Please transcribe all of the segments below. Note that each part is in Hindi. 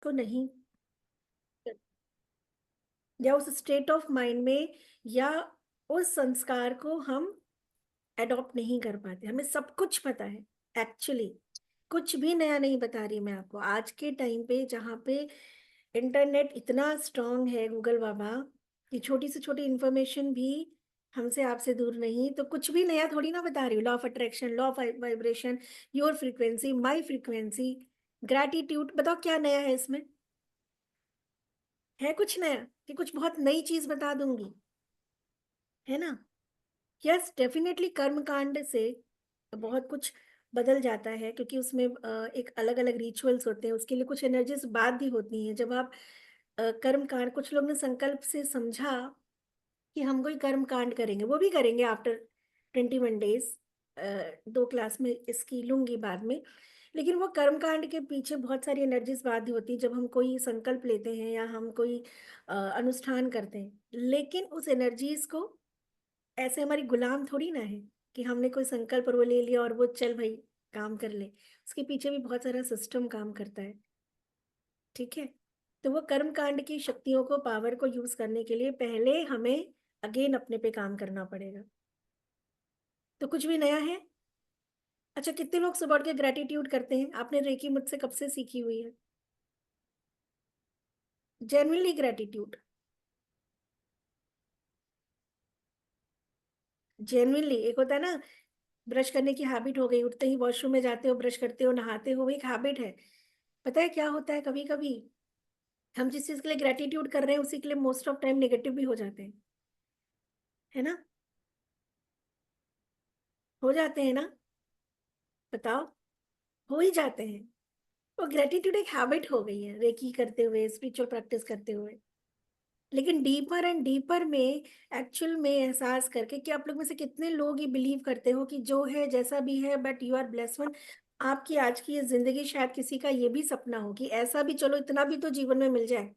को नहीं, या उस स्टेट ऑफ माइंड में, या उस संस्कार को हम अडॉप्ट नहीं कर पाते। हमें सब कुछ पता है एक्चुअली, कुछ भी नया नहीं बता रही मैं आपको। आज के टाइम पे जहाँ पे इंटरनेट इतना स्ट्रांग है, गूगल बाबा, कि छोटी से छोटी इंफॉर्मेशन भी हमसे आपसे दूर नहीं, तो कुछ भी नया थोड़ी ना बता रही हूँ। Law of attraction, law of vibration, your frequency, my frequency, gratitude, बताओ क्या नया है इसमें? है कुछ नया कि कुछ बहुत नई चीज बता दूंगी? है ना? यस, डेफिनेटली कर्म कांड से बहुत कुछ बदल जाता है, क्योंकि उसमें एक अलग अलग रिचुअल्स होते हैं, उसके लिए कुछ एनर्जीज बाध्य होती हैं। जब आप कर्म कांड, कुछ लोग ने संकल्प से समझा कि हम कोई कर्म कांड करेंगे, वो भी करेंगे आफ्टर 21 डेज। 2 क्लास में इसकी लूंगी बाद में। लेकिन वो कर्म कांड के पीछे बहुत सारी एनर्जीज बाध्य होती है जब हम कोई संकल्प लेते हैं या हम कोई अनुष्ठान करते हैं। लेकिन उस एनर्जीज को ऐसे हमारी गुलाम थोड़ी ना है कि हमने कोई संकल्प और वो ले लिया और वो चल भाई काम कर ले। उसके पीछे भी बहुत सारा सिस्टम काम करता है। ठीक है? तो वो कर्म कांड की शक्तियों को, पावर को यूज करने के लिए पहले हमें अगेन अपने पे काम करना पड़ेगा। तो कुछ भी नया है? अच्छा, कितने लोग सुबह उठ के ग्रेटिट्यूड करते हैं? आपने रेकी मुझसे कब से सीखी हुई है? Genuinely gratitude, genuinely. एक होता है ना, ब्रश करने की हैबिट हो गई, उठते ही वॉशरूम में जाते हो, ब्रश करते हो, नहाते हो, वो एक हैबिट है। पता है क्या होता है, कभी कभी हम जिस चीज के लिए ग्रेटिट्यूड कर रहे हैं उसी के लिए मोस्ट ऑफ टाइम नेगेटिव भी हो जाते हैं। है ना? हो जाते हैं ना? बताओ। हो ही जाते हैं। वो ग्रेटिट्यूड एक हैबिट हो गई है रेकी करते हुए, स्पिरिचुअल प्रैक्टिस करते हुए। लेकिन डीपर एंड डीपर में, एक्चुअल में एहसास करके कि आप लोग में से कितने लोग ये बिलीव करते हो कि जो है जैसा भी है, but you are blessed one. आपकी आज की ये जिंदगी शायद किसी का ये भी सपना हो कि ऐसा भी, चलो इतना भी तो जीवन में मिल जाए।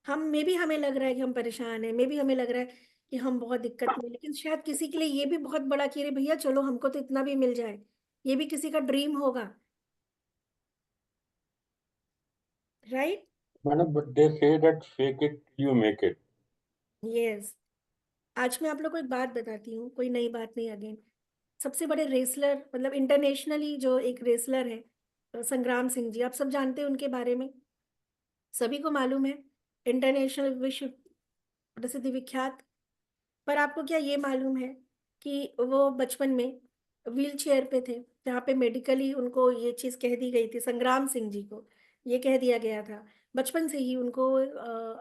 हम में भी हमें लग रहा है कि हम परेशान हैं, में भी हमें लग रहा है कि हम बहुत दिक्कत में, लेकिन शायद किसी के लिए ये भी बहुत बड़ा कि अरे भैया चलो हमको तो इतना भी मिल जाए। ये भी किसी का ड्रीम होगा। Right? Madam, but they say that fake it till you make it. Yes. आज मैं आप लोग को एक बात बताती हूँ, कोई नई बात नहीं अगेन। सबसे बड़े रेसलर, मतलब इंटरनेशनली जो एक रेसलर है, संग्राम सिंह जी, आप सब जानते हैं उनके बारे में, सभी को मालूम है। इंटरनेशनल, विश्व प्रसिद्धि विख्यात। पर आपको क्या ये मालूम है कि वो बचपन में व्हील चेयर पे थे, जहाँ पे मेडिकली उनको ये चीज कह दी गई थी, संग्राम सिंह जी को ये कह दिया गया था बचपन से ही उनको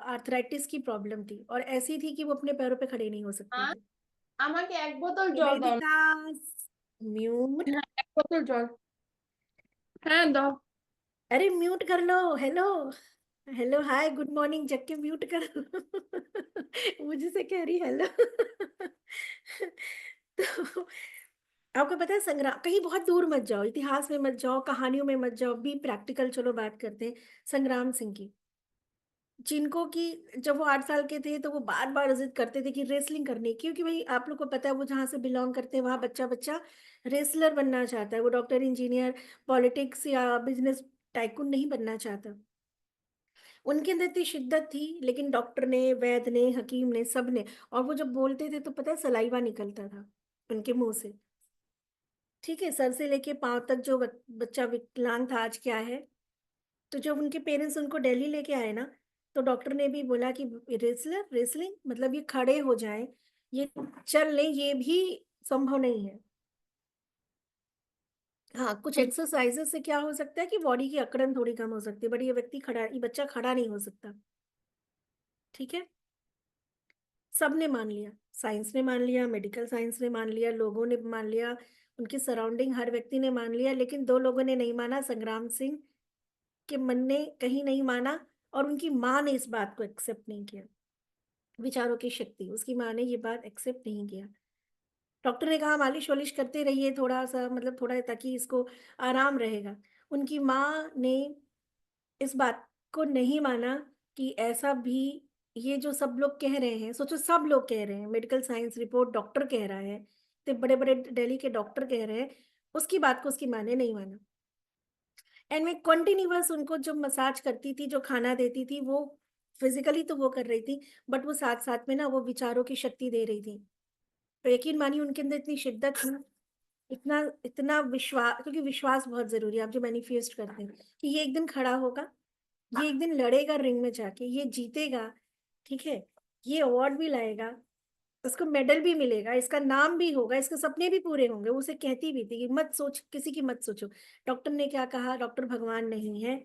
आर्थराइटिस की प्रॉब्लम थी, और ऐसी थी कि वो अपने पैरों पे खड़े नहीं हो सकते হ্যাঁ, थे। আমাকে এক বোতল জল দাও না। निवेदिता, म्यूट। হ্যাঁ, এক বোতল জল। হ্যাঁ দাও। अरे म्यूट कर लो। हेलो, हेलो, हाय, गुड मॉर्निंग, जग के म्यूट कर। मुझे से कह रही हेलो। तो आपको पता है, संग्राम, कहीं बहुत दूर मत जाओ, इतिहास में मत जाओ, कहानियों में मत जाओ, बी प्रैक्टिकल, चलो बात करते हैं संग्राम सिंह की। जिनको कि जब वो 8 साल के थे तो वो बार बार जिद करते थे कि रेसलिंग करनी, क्योंकि भाई आप लोग को पता है वो जहाँ से बिलोंग करते हैं वहाँ बच्चा बच्चा रेसलर बनना चाहता है। वो डॉक्टर, इंजीनियर, पॉलिटिक्स या बिजनेस टाइकून नहीं बनना चाहता। उनके अंदर इतनी शिद्दत थी, लेकिन डॉक्टर ने, वैद्य ने, हकीम ने, सब ने, और वो जब बोलते थे तो पता है सलाइवा निकलता था उनके मुंह से। ठीक है? सर से लेके पांव तक जो बच्चा विकलांग था, आज क्या है। तो जब उनके पेरेंट्स उनको दिल्ली लेके आए ना, तो डॉक्टर ने भी बोला कि रेसलर, रेसलिंग मतलब ये खड़े हो जाएं, ये चल लें, ये भी संभव नहीं है। हाँ, कुछ एक्सरसाइजेस से क्या हो सकता है कि बॉडी की अकड़न थोड़ी कम हो सकती है, बट ये व्यक्ति खड़ा, ये बच्चा खड़ा नहीं हो सकता। ठीक है? सबने मान लिया, साइंस ने मान लिया, मेडिकल साइंस ने मान लिया, लोगों ने मान लिया, उनकी सराउंडिंग हर व्यक्ति ने मान लिया, लेकिन 2 लोगों ने नहीं माना। संग्राम सिंह के मन ने कहीं नहीं माना, और उनकी माँ ने इस बात को एक्सेप्ट नहीं किया। विचारों की शक्ति, उसकी माँ ने ये बात एक्सेप्ट नहीं किया। डॉक्टर ने कहा मालिश वालिश करते रहिए थोड़ा सा, मतलब थोड़ा, ताकि इसको आराम रहेगा। उनकी माँ ने इस बात को नहीं माना कि ऐसा भी, ये जो सब लोग कह रहे हैं, सोचो सब लोग कह रहे हैं, मेडिकल साइंस रिपोर्ट, डॉक्टर कह रहा है, तो बड़े बड़े दिल्ली के डॉक्टर कह रहे हैं, उसकी बात को उसकी माँ ने नहीं माना। एंड मैं कंटिन्यूअस उनको जो मसाज करती थी, जो खाना देती थी, वो फिजिकली तो वो कर रही थी, बट वो साथ साथ में ना वो विचारों की शक्ति दे रही थी। तो यकीन मानिए उनके अंदर इतनी शिद्दत थी, इतना इतना विश्वास, क्योंकि विश्वास बहुत जरूरी है। आप जो मैनिफेस्ट करते हैं कि ये एक दिन खड़ा होगा, ये एक दिन लड़ेगा रिंग में जाके, ये जीतेगा, ठीक है, ये अवार्ड भी लाएगा, उसको मेडल भी मिलेगा, इसका नाम भी होगा, इसके सपने भी पूरे होंगे। वो उसे कहती भी थी कि मत सोच, किसी की मत सोचो। डॉक्टर ने क्या कहा? डॉक्टर भगवान नहीं है,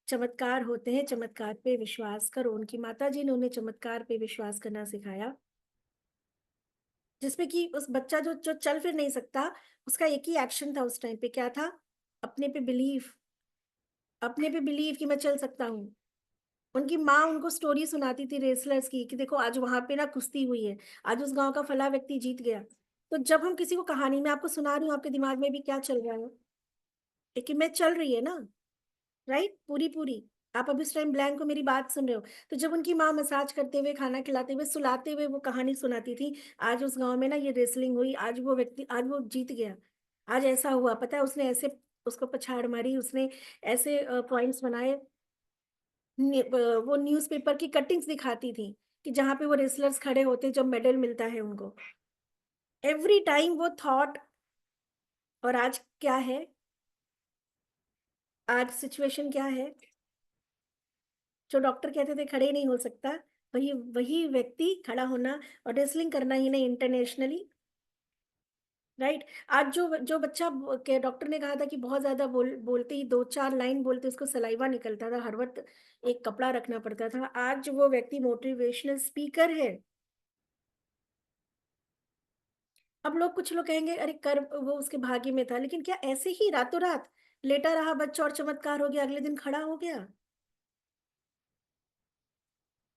चमत्कार होते हैं, चमत्कार पे विश्वास करो। उनकी माता जी ने उन्हें चमत्कार पे विश्वास करना सिखाया, जिसमें कि उस बच्चा जो जो चल फिर नहीं सकता, उसका एक ही एक्शन था उस टाइम पे, क्या था? अपने पे बिलीव, अपने पे बिलीव कि मैं चल सकता हूँ। उनकी माँ उनको स्टोरी सुनाती थी रेसलर्स की कि देखो आज वहां पे ना कुश्ती हुई है, आज उस गांव का फला व्यक्ति जीत गया। तो जब हम किसी को कहानी में आपको सुना रही हूँ, आपके दिमाग में भी क्या चल रहा है? लेकिन मैं चल रही है ना, राइट, पूरी पूरी। आप अब इस टाइम ब्लैंक को मेरी बात सुन रहे हो। तो जब उनकी माँ मसाज करते हुए, खाना खिलाते हुए, सुलाते हुए वो कहानी सुनाती थी, आज उस गांव में ना ये रेसलिंग हुई, आज वो व्यक्ति, आज वो जीत गया, आज ऐसा हुआ, पता है उसने ऐसे उसको पछाड़ मारी, उसने ऐसे पॉइंट्स बनाए। वो न्यूज़पेपर की कटिंग्स दिखाती थी कि जहां पे वो रेसलर्स खड़े होते हैं, जब मेडल मिलता है उनको, एवरी टाइम वो थॉट। और आज क्या है? आज सिचुएशन क्या है? जो डॉक्टर कहते थे खड़े नहीं हो सकता, वही वही व्यक्ति खड़ा होना और रेसलिंग करना ही नहीं, इंटरनेशनली, राइट। आज जो जो बच्चा के डॉक्टर ने कहा था कि बहुत ज्यादा बोलते ही, दो चार लाइन बोलते उसको सलाइवा निकलता था, हर वक्त एक कपड़ा रखना पड़ता था, आज वो व्यक्ति मोटिवेशनल स्पीकर है। अब लोग, कुछ लोग कहेंगे अरे कर, वो उसके भाग्य में था, लेकिन क्या ऐसे ही रातों रात लेटा रहा बच्चा और चमत्कार हो गया, अगले दिन खड़ा हो गया?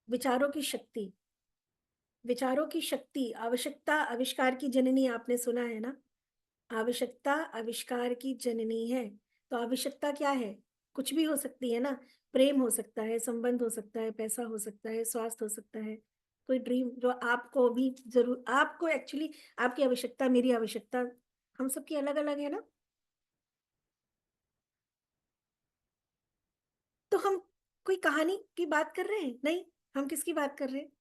विचारों की शक्ति, विचारों की शक्ति। आवश्यकता आविष्कार की जननी, आपने सुना है ना? आवश्यकता आविष्कार की जननी है। तो आवश्यकता क्या है? कुछ भी हो सकती है ना। प्रेम हो सकता है, संबंध हो सकता है, पैसा हो सकता है, स्वास्थ्य हो सकता है, कोई ड्रीम जो आपको भी जरूर, आपको एक्चुअली, आपकी आवश्यकता, मेरी आवश्यकता, हम सबकी अलग अलग है ना। तो हम कोई कहानी की बात कर रहे हैं? नहीं। हम किसकी बात कर रहे हैं?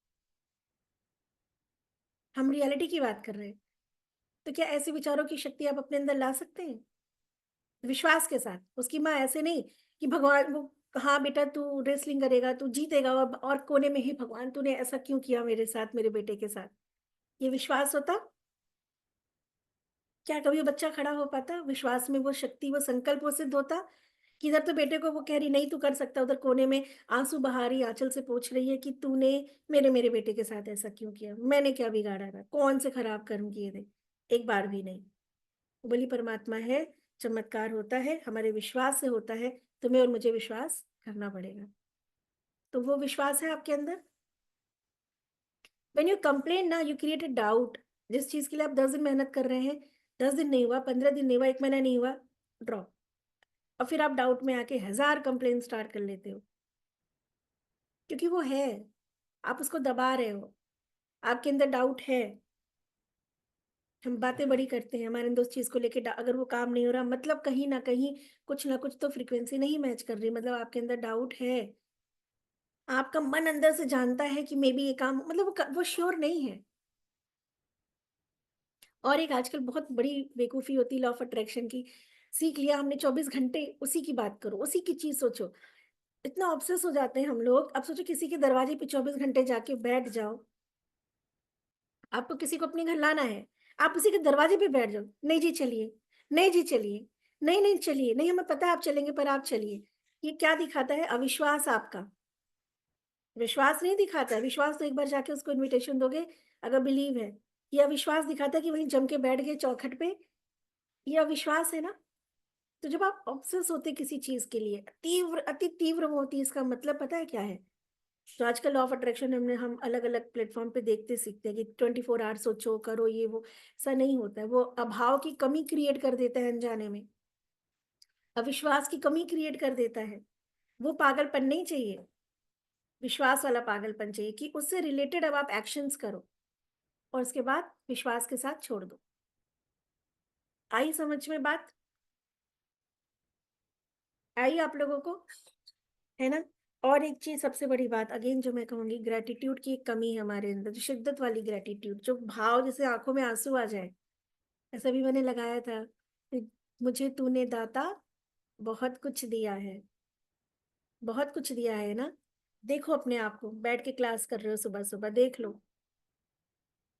हम रियलिटी की बात कर रहे हैं। तो क्या ऐसे विचारों की शक्ति आप अपने अंदर ला सकते हैं? विश्वास के साथ। उसकी माँ ऐसे नहीं कि भगवान वो, हाँ बेटा तू रेसलिंग करेगा, तू जीतेगा, और कोने में ही भगवान तूने ऐसा क्यों किया मेरे साथ, मेरे बेटे के साथ? ये विश्वास होता, क्या कभी वो बच्चा खड़ा हो पाता? विश्वास में वो शक्ति, वो संकल्प वो सिद्ध होता कि इधर तो बेटे को वो कह रही नहीं तू कर सकता, उधर कोने में आंसू बहा रही, आंचल से पूछ रही है कि तूने मेरे मेरे बेटे के साथ ऐसा क्यों किया, मैंने क्या बिगाड़ा था, कौन से खराब कर्म किए थे? एक बार भी नहीं। बोली परमात्मा है, चमत्कार होता है हमारे विश्वास से होता है, तुम्हें और मुझे विश्वास करना पड़ेगा। तो वो विश्वास है आपके अंदर। व्हेन यू कंप्लेन ना, यू क्रिएट अ डाउट। जिस चीज के लिए आप 10 दिन मेहनत कर रहे हैं, 10 दिन नहीं हुआ, 15 दिन नहीं हुआ, 1 महीना नहीं हुआ, ड्रॉप। और फिर आप डाउट में आके 1000 कंप्लेन स्टार्ट कर लेते हो, क्योंकि वो है, आप उसको दबा रहे हो, आपके अंदर डाउट है। हम बातें बड़ी करते हैं हमारे अंदर उस चीज को लेके, अगर वो काम नहीं हो रहा, मतलब कहीं ना कुछ तो फ्रीक्वेंसी नहीं मैच कर रही, मतलब आपके अंदर डाउट है। आपका मन अंदर से जानता है कि मे बी ये काम, मतलब वो श्योर नहीं है। और एक आजकल बहुत बड़ी बेवकूफी होती है लॉ ऑफ अट्रैक्शन की। सीख लिया हमने, 24 घंटे उसी की बात करो, उसी की चीज सोचो। इतना ऑब्सेस हो जाते हैं हम लोग। अब सोचो किसी के दरवाजे पे 24 घंटे जाके बैठ जाओ, आपको किसी को अपने घर लाना है, आप उसी के दरवाजे पे बैठ जाओ, नहीं जी चलिए, नहीं जी चलिए, नहीं नहीं चलिए, नहीं हमें पता है आप चलेंगे पर आप चलिए। ये क्या दिखाता है? अविश्वास आपका। विश्वास नहीं दिखाता है। विश्वास तो एक बार जाके उसको इनविटेशन दोगे, अगर बिलीव है। ये अविश्वास दिखाता है कि वहीं जम के बैठ गए चौखट पे, ये अविश्वास है ना। तो जब आप ऑब्सेस होते किसी चीज के लिए, तीव्र, अति तीव्र वो होती है, इसका मतलब पता है क्या है? तो आजकल लॉ ऑफ अट्रैक्शन हमने, हम अलग अलग प्लेटफॉर्म पे देखते सीखते हैं कि 24 आवर सोचो करो ये वो। ऐसा नहीं होता है, वो अभाव की कमी क्रिएट कर देता है अनजाने में, अविश्वास की कमी क्रिएट कर देता है। वो पागलपन नहीं चाहिए, विश्वास वाला पागलपन चाहिए कि उससे रिलेटेड अब आप एक्शंस करो, और उसके बाद विश्वास के साथ छोड़ दो। आई समझ में बात? आई आप लोगों को, है ना। और एक चीज सबसे बड़ी बात अगेन जो मैं कहूंगी, ग्रेटिट्यूड की एक कमी है हमारे अंदर, जो शिद्दत वाली ग्रेटिट्यूड, जो भाव जैसे आंखों में आंसू आ जाए, ऐसा भी मैंने लगाया था कि मुझे तूने दाता बहुत कुछ दिया है, बहुत कुछ दिया है ना। देखो अपने आप को, बैठ के क्लास कर रहे हो सुबह सुबह, देख लो,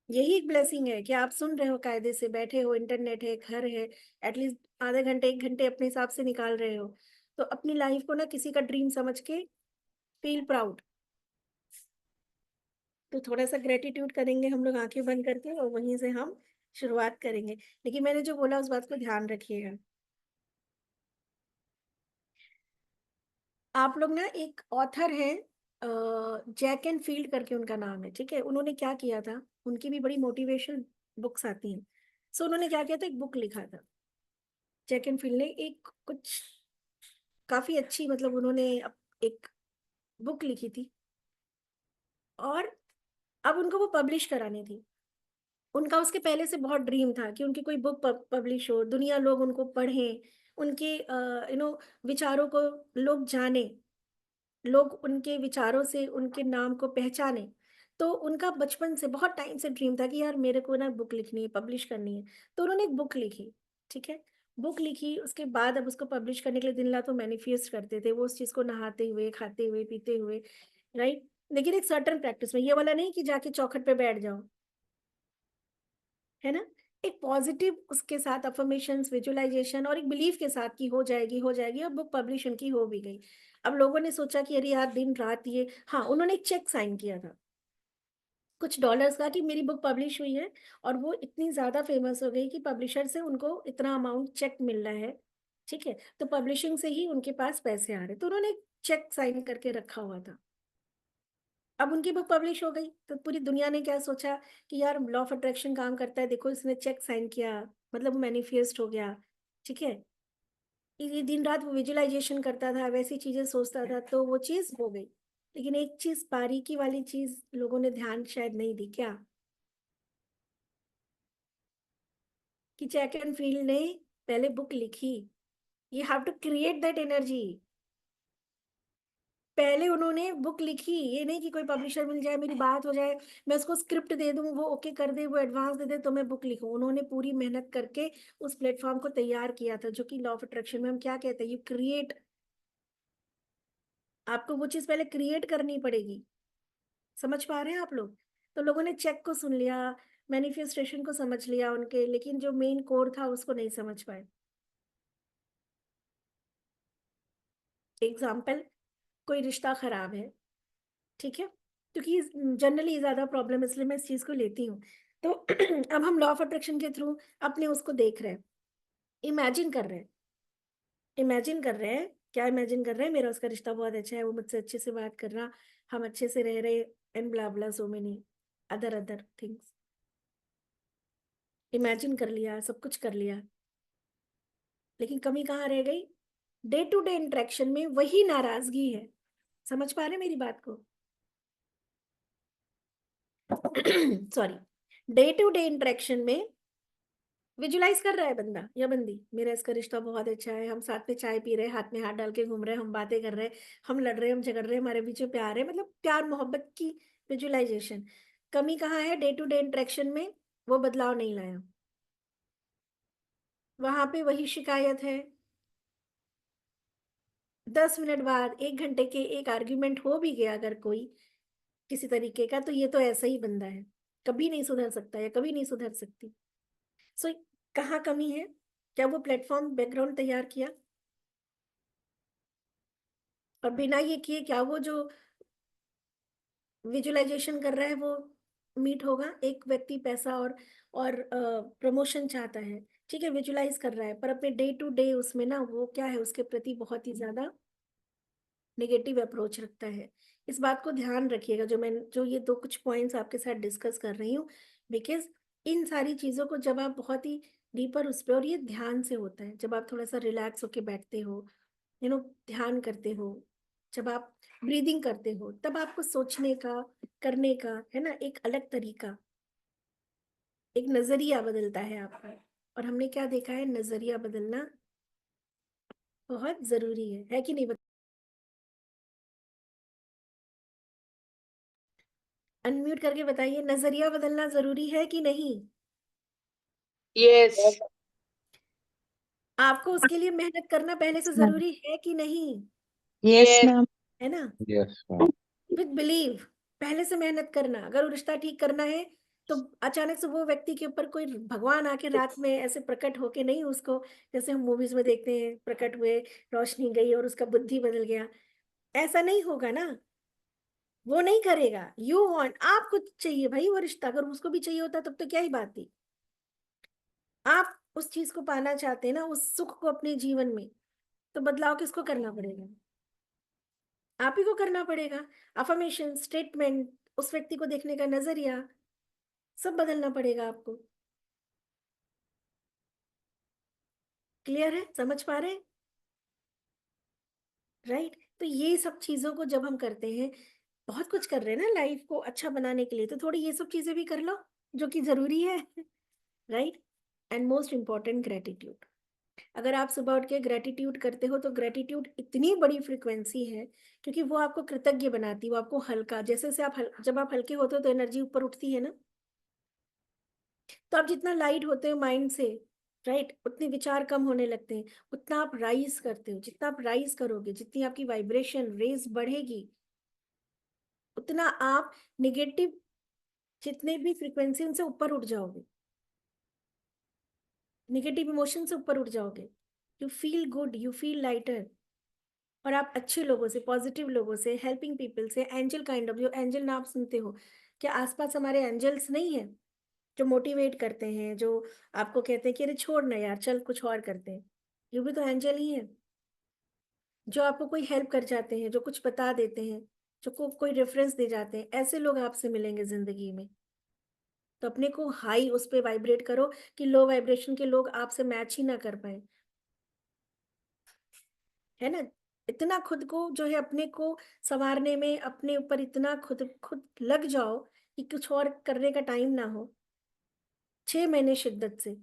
यही एक ब्लेसिंग है कि आप सुन रहे हो, कायदे से बैठे हो, इंटरनेट है, घर है, एटलीस्ट आधे घंटे 1 घंटे अपने हिसाब से निकाल रहे हो। तो अपनी लाइफ को ना किसी का ड्रीम समझ के फील प्राउड। तो थोड़ा सा ग्रेटिट्यूड करेंगे हम लोग आंखें बंद करके, और वहीं से हम शुरुआत करेंगे। लेकिन मैंने जो बोला उस बात को ध्यान रखिएगा। आप लोग ना, एक ऑथर है जैक एंड फील्ड करके उनका नाम है, ठीक है। उन्होंने क्या किया था, उनकी भी बड़ी मोटिवेशन बुक्स आती हैं। सो उन्होंने क्या किया था, एक बुक लिखा था। जैक एंड फील्ड ने एक कुछ काफी अच्छी, मतलब उन्होंने एक बुक लिखी थी, और अब उनको वो पब्लिश करानी थी। उनका उसके पहले से बहुत ड्रीम था कि उनकी कोई बुक पब्लिश हो, दुनिया लोग उनको पढ़ें, उनके विचारों को लोग जाने, लोग उनके विचारों से उनके नाम को पहचाने। तो उनका बचपन से बहुत टाइम से ड्रीम था कि यार मेरे को ना बुक लिखनी है, पब्लिश करनी है। तो उन्होंने एक बुक लिखी, ठीक है। बुक लिखी, उसके बाद अब उसको पब्लिश करने के लिए दिन रात वो मैनिफेस्ट करते थे, वो उस चीज को नहाते हुए, खाते हुए, पीते हुए, राइट। लेकिन एक सर्टन प्रैक्टिस में, ये वाला नहीं कि जाके चौखट पे बैठ जाओ, है ना। एक पॉजिटिव उसके साथ अफर्मेशंस, विजुअलाइजेशन, और एक बिलीफ के साथ कि हो जाएगी, हो जाएगी। और बुक पब्लिश उनकी हो भी गई। अब लोगों ने सोचा कि अरे यार दिन रात ये, हाँ उन्होंने एक चेक साइन किया था कुछ डॉलर्स का कि मेरी बुक पब्लिश हुई है। और वो इतनी ज्यादा फेमस हो गई कि पब्लिशर से उनको इतना अमाउंट चेक मिल रहा है, ठीक है। तो पब्लिशिंग से ही उनके पास पैसे आ रहे, तो उन्होंने एक चेक साइन करके रखा हुआ था। अब उनकी बुक पब्लिश हो गई, तो पूरी दुनिया ने क्या सोचा कि यार लॉ ऑफ अट्रैक्शन काम करता है, देखो इसने चेक साइन किया, मतलब मैनिफेस्ट हो गया, ठीक है। ये दिन रात वो विजुअलाइजेशन करता था, वैसी चीजें सोचता था, तो वो चीज हो गई। लेकिन एक चीज, बारीकी वाली चीज लोगों ने ध्यान शायद नहीं दी, क्या, कि जैक एंड फील्ड ने पहले बुक लिखी। You have to create that energy. पहले उन्होंने बुक लिखी, ये नहीं कि कोई पब्लिशर मिल जाए, मेरी बात हो जाए, मैं उसको स्क्रिप्ट दे दूं, वो ओके कर दे, वो एडवांस दे दे, तो मैं बुक लिखूं। उन्होंने पूरी मेहनत करके उस प्लेटफॉर्म को तैयार किया था, जो कि लॉ ऑफ अट्रैक्शन में हम क्या कहते हैं, यू क्रिएट। आपको वो चीज पहले क्रिएट करनी पड़ेगी। समझ पा रहे हैं आप लोग। तो लोगों ने चेक को सुन लिया, मैनिफेस्टेशन को समझ लिया उनके, लेकिन जो मेन कोर था उसको नहीं समझ पाए। एग्जाम्पल, कोई रिश्ता खराब है, ठीक है। क्योंकि जनरली ज्यादा प्रॉब्लम, इसलिए मैं इस चीज को लेती हूँ। तो अब हम लॉ ऑफ अट्रैक्शन के थ्रू अपने उसको देख रहे हैं, इमेजिन कर रहे हैं, इमेजिन कर रहे हैं, क्या इमेजिन कर रहे हैं, मेरा उसका रिश्ता बहुत अच्छा है, वो मुझसे अच्छे से बात कर रहा, हम अच्छे से रह रहे, and blah blah so many other other things. Imagine कर लिया, सब कुछ कर लिया, लेकिन कमी कहाँ रह गई, डे टू डे इंटरेक्शन में वही नाराजगी है। समझ पा रहे हैं मेरी बात को। Sorry, day to day interaction में विजुलाइज कर रहा है बंदा या बंदी, मेरा इसका रिश्ता बहुत अच्छा है, हम साथ में चाय पी रहे हैं, हाथ में हाथ डाल के घूम रहे हैं, हम बातें कर रहे हैं, हम लड़ रहे हैं, हम झगड़ रहे हैं, हमारे बीच में प्यार है, मतलब प्यार मोहब्बत की विजुलाइजेशन। कमी कहाँ है, डे टू डे इंटरेक्शन में वो बदलाव नहीं लाया, वहां पे वही शिकायत है। 10 मिनट बाद, 1 घंटे के एक आर्ग्यूमेंट हो भी गया अगर कोई किसी तरीके का, तो ये तो ऐसा ही बंदा है, कभी नहीं सुधर सकता या कभी नहीं सुधर सकती। सो कहाँ कमी है, क्या वो प्लेटफॉर्म बैकग्राउंड तैयार किया, और बिना ये किए क्या वो जो विजुअलाइजेशन कर रहा है वो मीट होगा। एक व्यक्ति पैसा और प्रमोशन चाहता है, ठीक है, विजुअलाइज कर रहा है, पर अपने डे टू डे उसमें ना वो क्या है, उसके प्रति बहुत ही ज्यादा नेगेटिव अप्रोच रखता है। इस बात को ध्यान रखिएगा, जो ये दो कुछ पॉइंट्स आपके साथ डिस्कस कर रही हूँ। बिकॉज इन सारी चीजों को जब आप बहुत ही डीपर उस पर, और ये ध्यान से होता है जब आप थोड़ा सा रिलैक्स होके बैठते हो, ध्यान करते हो, जब आप ब्रीदिंग करते हो, तब आपको सोचने का, करने का, है ना, एक अलग तरीका, एक नजरिया बदलता है आपका। और हमने क्या देखा है, नजरिया बदलना बहुत जरूरी है कि नहीं? अनम्यूट करके बताइए, नजरिया बदलना जरूरी है कि नहीं? यस। आपको उसके लिए मेहनत करना पहले से जरूरी है कि नहीं? Yes ma'am. है ना? Yes, ma'am. विद बिलीव, पहले से मेहनत करना। अगर वो रिश्ता ठीक करना है तो अचानक से वो व्यक्ति के ऊपर कोई भगवान आके रात में ऐसे प्रकट होके नहीं, उसको जैसे हम मूवीज में देखते हैं, प्रकट हुए, रोशनी गई और उसका बुद्धि बदल गया, ऐसा नहीं होगा ना। वो नहीं करेगा। यू वांट, आपको चाहिए भाई वो रिश्ता, अगर उसको भी चाहिए होता तब तो क्या ही बात थी। आप उस चीज को पाना चाहते हैं ना, उस सुख को अपने जीवन में, तो बदलाव किसको करना पड़ेगा? आप ही को करना पड़ेगा। अफर्मेशन, स्टेटमेंट, उस व्यक्ति को देखने का नजरिया, सब बदलना पड़ेगा आपको। क्लियर है? समझ पा रहे हैं? राइट। तो ये सब चीजों को जब हम करते हैं, बहुत कुछ कर रहे हैं ना लाइफ को अच्छा बनाने के लिए, तो थोड़ी ये सब चीजें भी कर लो जो कि जरूरी है। Right. And most important, gratitude. अगर आप सुबह उठ के ग्रेटिट्यूड करते हो तो ग्रेटिट्यूड इतनी बड़ी फ्रिक्वेंसी है, क्योंकि वो आपको कृतज्ञ बनाती है, वो आपको हल्का, जैसे से आप जब आप हल्के होते हो तो एनर्जी ऊपर उठती है ना। तो आप जितना लाइट होते हो माइंड से, राइट, उतने विचार कम होने लगते हैं, उतना आप राइज करते हो। जितना आप राइज करोगे, जितनी आपकी वाइब्रेशन रेज बढ़ेगी, उतना आप निगेटिव जितने भी फ्रिक्वेंसी उनसे ऊपर उठ जाओगे, निगेटिव इमोशन से ऊपर उठ जाओगे। You feel good, you feel lighter. और आप अच्छे लोगों से, पॉजिटिव लोगों से, हेल्पिंग पीपल से, एंजल काइंड ऑफ, जो एंजल नाम सुनते हो, क्या आसपास हमारे एंजल्स नहीं है जो मोटिवेट करते हैं, जो आपको कहते हैं कि अरे छोड़ ना यार, चल कुछ और करते हैं? ये भी तो एंजल ही है। जो आपको कोई हेल्प कर जाते हैं, जो कुछ बता देते हैं, जो कोई रेफरेंस दे जाते हैं, ऐसे लोग आपसे मिलेंगे जिंदगी में। तो अपने को हाई उस पे वाइब्रेट करो कि लो वाइब्रेशन के लोग आपसे मैच ही ना कर पाए। है ना? इतना खुद को जो है अपने को संवारने में, अपने ऊपर इतना खुद खुद लग जाओ कि कुछ और करने का टाइम ना हो। 6 महीने शिद्दत से,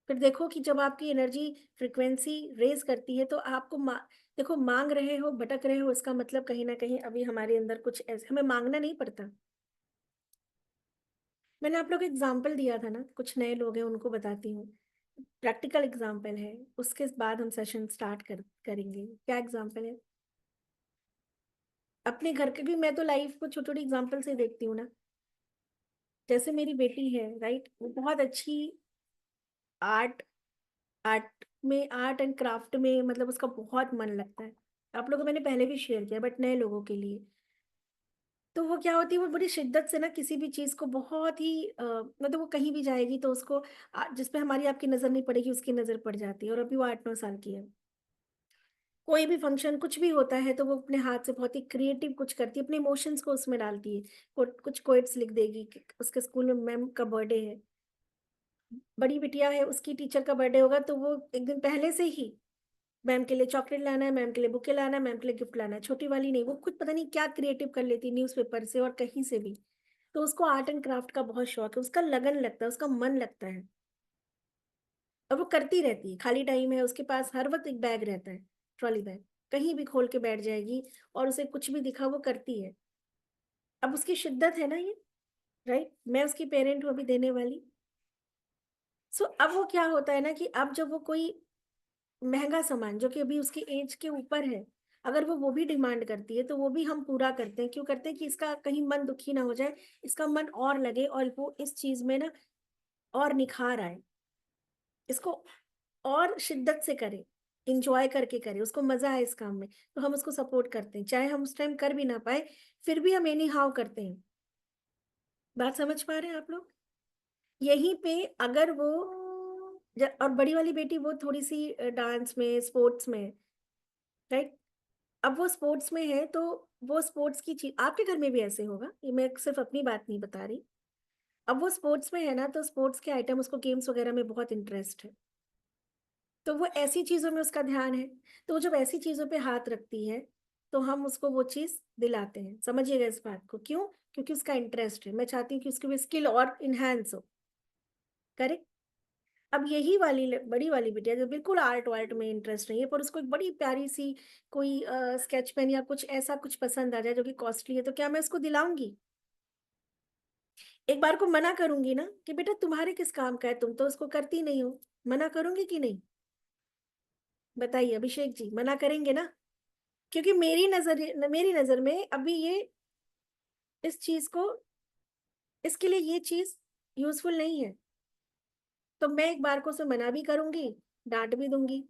फिर देखो कि जब आपकी एनर्जी फ्रिक्वेंसी रेज करती है तो आपको देखो, मांग रहे हो, भटक रहे हो, इसका मतलब कहीं ना कहीं अभी हमारे अंदर कुछ ऐसे, हमें मांगना नहीं पड़ता। मैंने आप लोग को एग्जाम्पल दिया था ना, कुछ नए लोग हैं उनको बताती हूँ। प्रैक्टिकल एग्जाम्पल है, उसके बाद हम सेशन स्टार्ट करेंगे। क्या एग्जाम्पल है? अपने घर के भी मैं तो लाइफ को छोटी छोटी एग्जाम्पल से देखती हूँ ना। जैसे मेरी बेटी है, राइट, वो बहुत अच्छी आर्ट आर्ट में, आर्ट एंड क्राफ्ट में, मतलब उसका बहुत मन लगता है। आप लोगों को मैंने पहले भी शेयर किया, बट नए लोगों के लिए। तो वो क्या होती है, वो बड़ी शिद्दत से ना किसी भी चीज को बहुत ही मतलब वो कहीं भी जाएगी तो उसको जिसपे हमारी आपकी नजर नहीं पड़ेगी उसकी नजर पड़ जाती है। और अभी वो 8-9 साल की है। कोई भी फंक्शन कुछ भी होता है तो वो अपने हाथ से बहुत ही क्रिएटिव कुछ करती है, अपने इमोशंस को उसमें डालती है। कुछ कोट्स लिख देगी कि उसके स्कूल में मैम का बर्थडे है, बड़ी बिटिया है, उसकी टीचर का बर्थडे होगा, तो वो एक दिन पहले से ही मैम के लिए चॉकलेट लाना है, मैम के लिए बुके लाना है, मैम के लिए गिफ्ट लाना है। छोटी वाली नहीं, वो खुद पता नहीं क्या क्रिएटिव कर लेती, न्यूज़पेपर से और कहीं से भी। तो उसको आर्ट एंड क्राफ्ट का बहुत शौक है, उसका लगन लगता है, उसका मन लगता है। और वो करती रहती है, खाली टाइम है उसके पास, हर वक्त एक बैग रहता है, ट्रॉली बैग, कहीं भी खोल के बैठ जाएगी और उसे कुछ भी दिखा वो करती है। अब उसकी शिद्दत है ना ये, राइट, मैं उसकी पेरेंट हूँ अभी देने वाली। सो अब वो क्या होता है ना कि अब जब वो कोई महंगा सामान जो कि अभी उसके एज के ऊपर है, अगर वो भी डिमांड करती है तो वो भी हम पूरा करते हैं। क्यों करते हैं? कि इसका कहीं मन दुखी ना हो जाए, इसका मन और लगे और वो इस चीज में ना और निखार आए, इसको और शिद्दत से करे, इंजॉय करके करे, उसको मजा आए इस काम में। तो हम उसको सपोर्ट करते हैं, चाहे हम उस टाइम कर भी ना पाए, फिर भी हम एनी हाउ करते हैं। बात समझ पा रहे हैं आप लोग? यहीं पे अगर वो और बड़ी वाली बेटी वो थोड़ी सी डांस में, स्पोर्ट्स में, राइट, अब वो स्पोर्ट्स में है तो वो स्पोर्ट्स की चीज, आपके घर में भी ऐसे होगा, ये मैं सिर्फ अपनी बात नहीं बता रही। अब वो स्पोर्ट्स में है ना, तो स्पोर्ट्स के आइटम, उसको गेम्स वगैरह में बहुत इंटरेस्ट है, तो वो ऐसी चीजों में उसका ध्यान है। तो वो जब ऐसी चीजों पे हाथ रखती है तो हम उसको वो चीज दिलाते हैं। समझिएगा इस बात को, क्यों? क्योंकि उसका इंटरेस्ट है। मैं चाहती हूँ कि उसकी भी स्किल और इनहेंस हो। करेक्ट? अब यही वाली बड़ी वाली बिटिया जो बिल्कुल आर्ट वार्ट में इंटरेस्ट नहीं है, पर उसको एक बड़ी प्यारी सी कोई स्केच पेन या कुछ ऐसा कुछ पसंद आ जाए जो कि कॉस्टली है, तो क्या मैं उसको दिलाऊंगी? एक बार को मना करूंगी ना कि बेटा तुम्हारे किस काम का है, तुम तो उसको करती नहीं हो। मना करूंगी कि नहीं? बताइए अभिषेक जी, मना करेंगे ना? क्योंकि मेरी नजर में अभी ये इस चीज को, इसके लिए ये चीज यूजफुल नहीं है। तो मैं एक बार को उसे मना भी करूंगी, डांट भी दूंगी।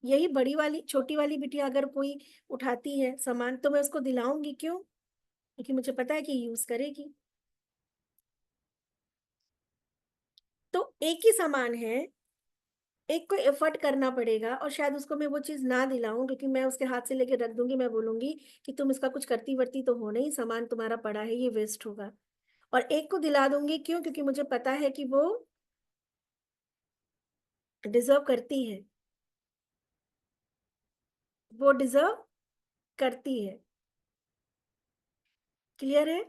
यही बड़ी वाली छोटी वाली बिटिया अगर कोई उठाती है सामान, तो मैं उसको दिलाऊंगी। क्यों? क्योंकि मुझे पता है कि यूज करेगी। तो एक ही सामान है, एक को एफर्ट करना पड़ेगा, और शायद उसको मैं वो चीज ना दिलाऊं क्योंकि मैं उसके हाथ से लेके रख दूंगी, मैं बोलूंगी कि तुम इसका कुछ करती वर्ती तो हो नहीं, सामान तुम्हारा पड़ा है, ये वेस्ट होगा। और एक को दिला दूंगी, क्यों? क्योंकि मुझे पता है कि वो डिजर्व करती है, वो डिजर्व करती है। क्लियर है?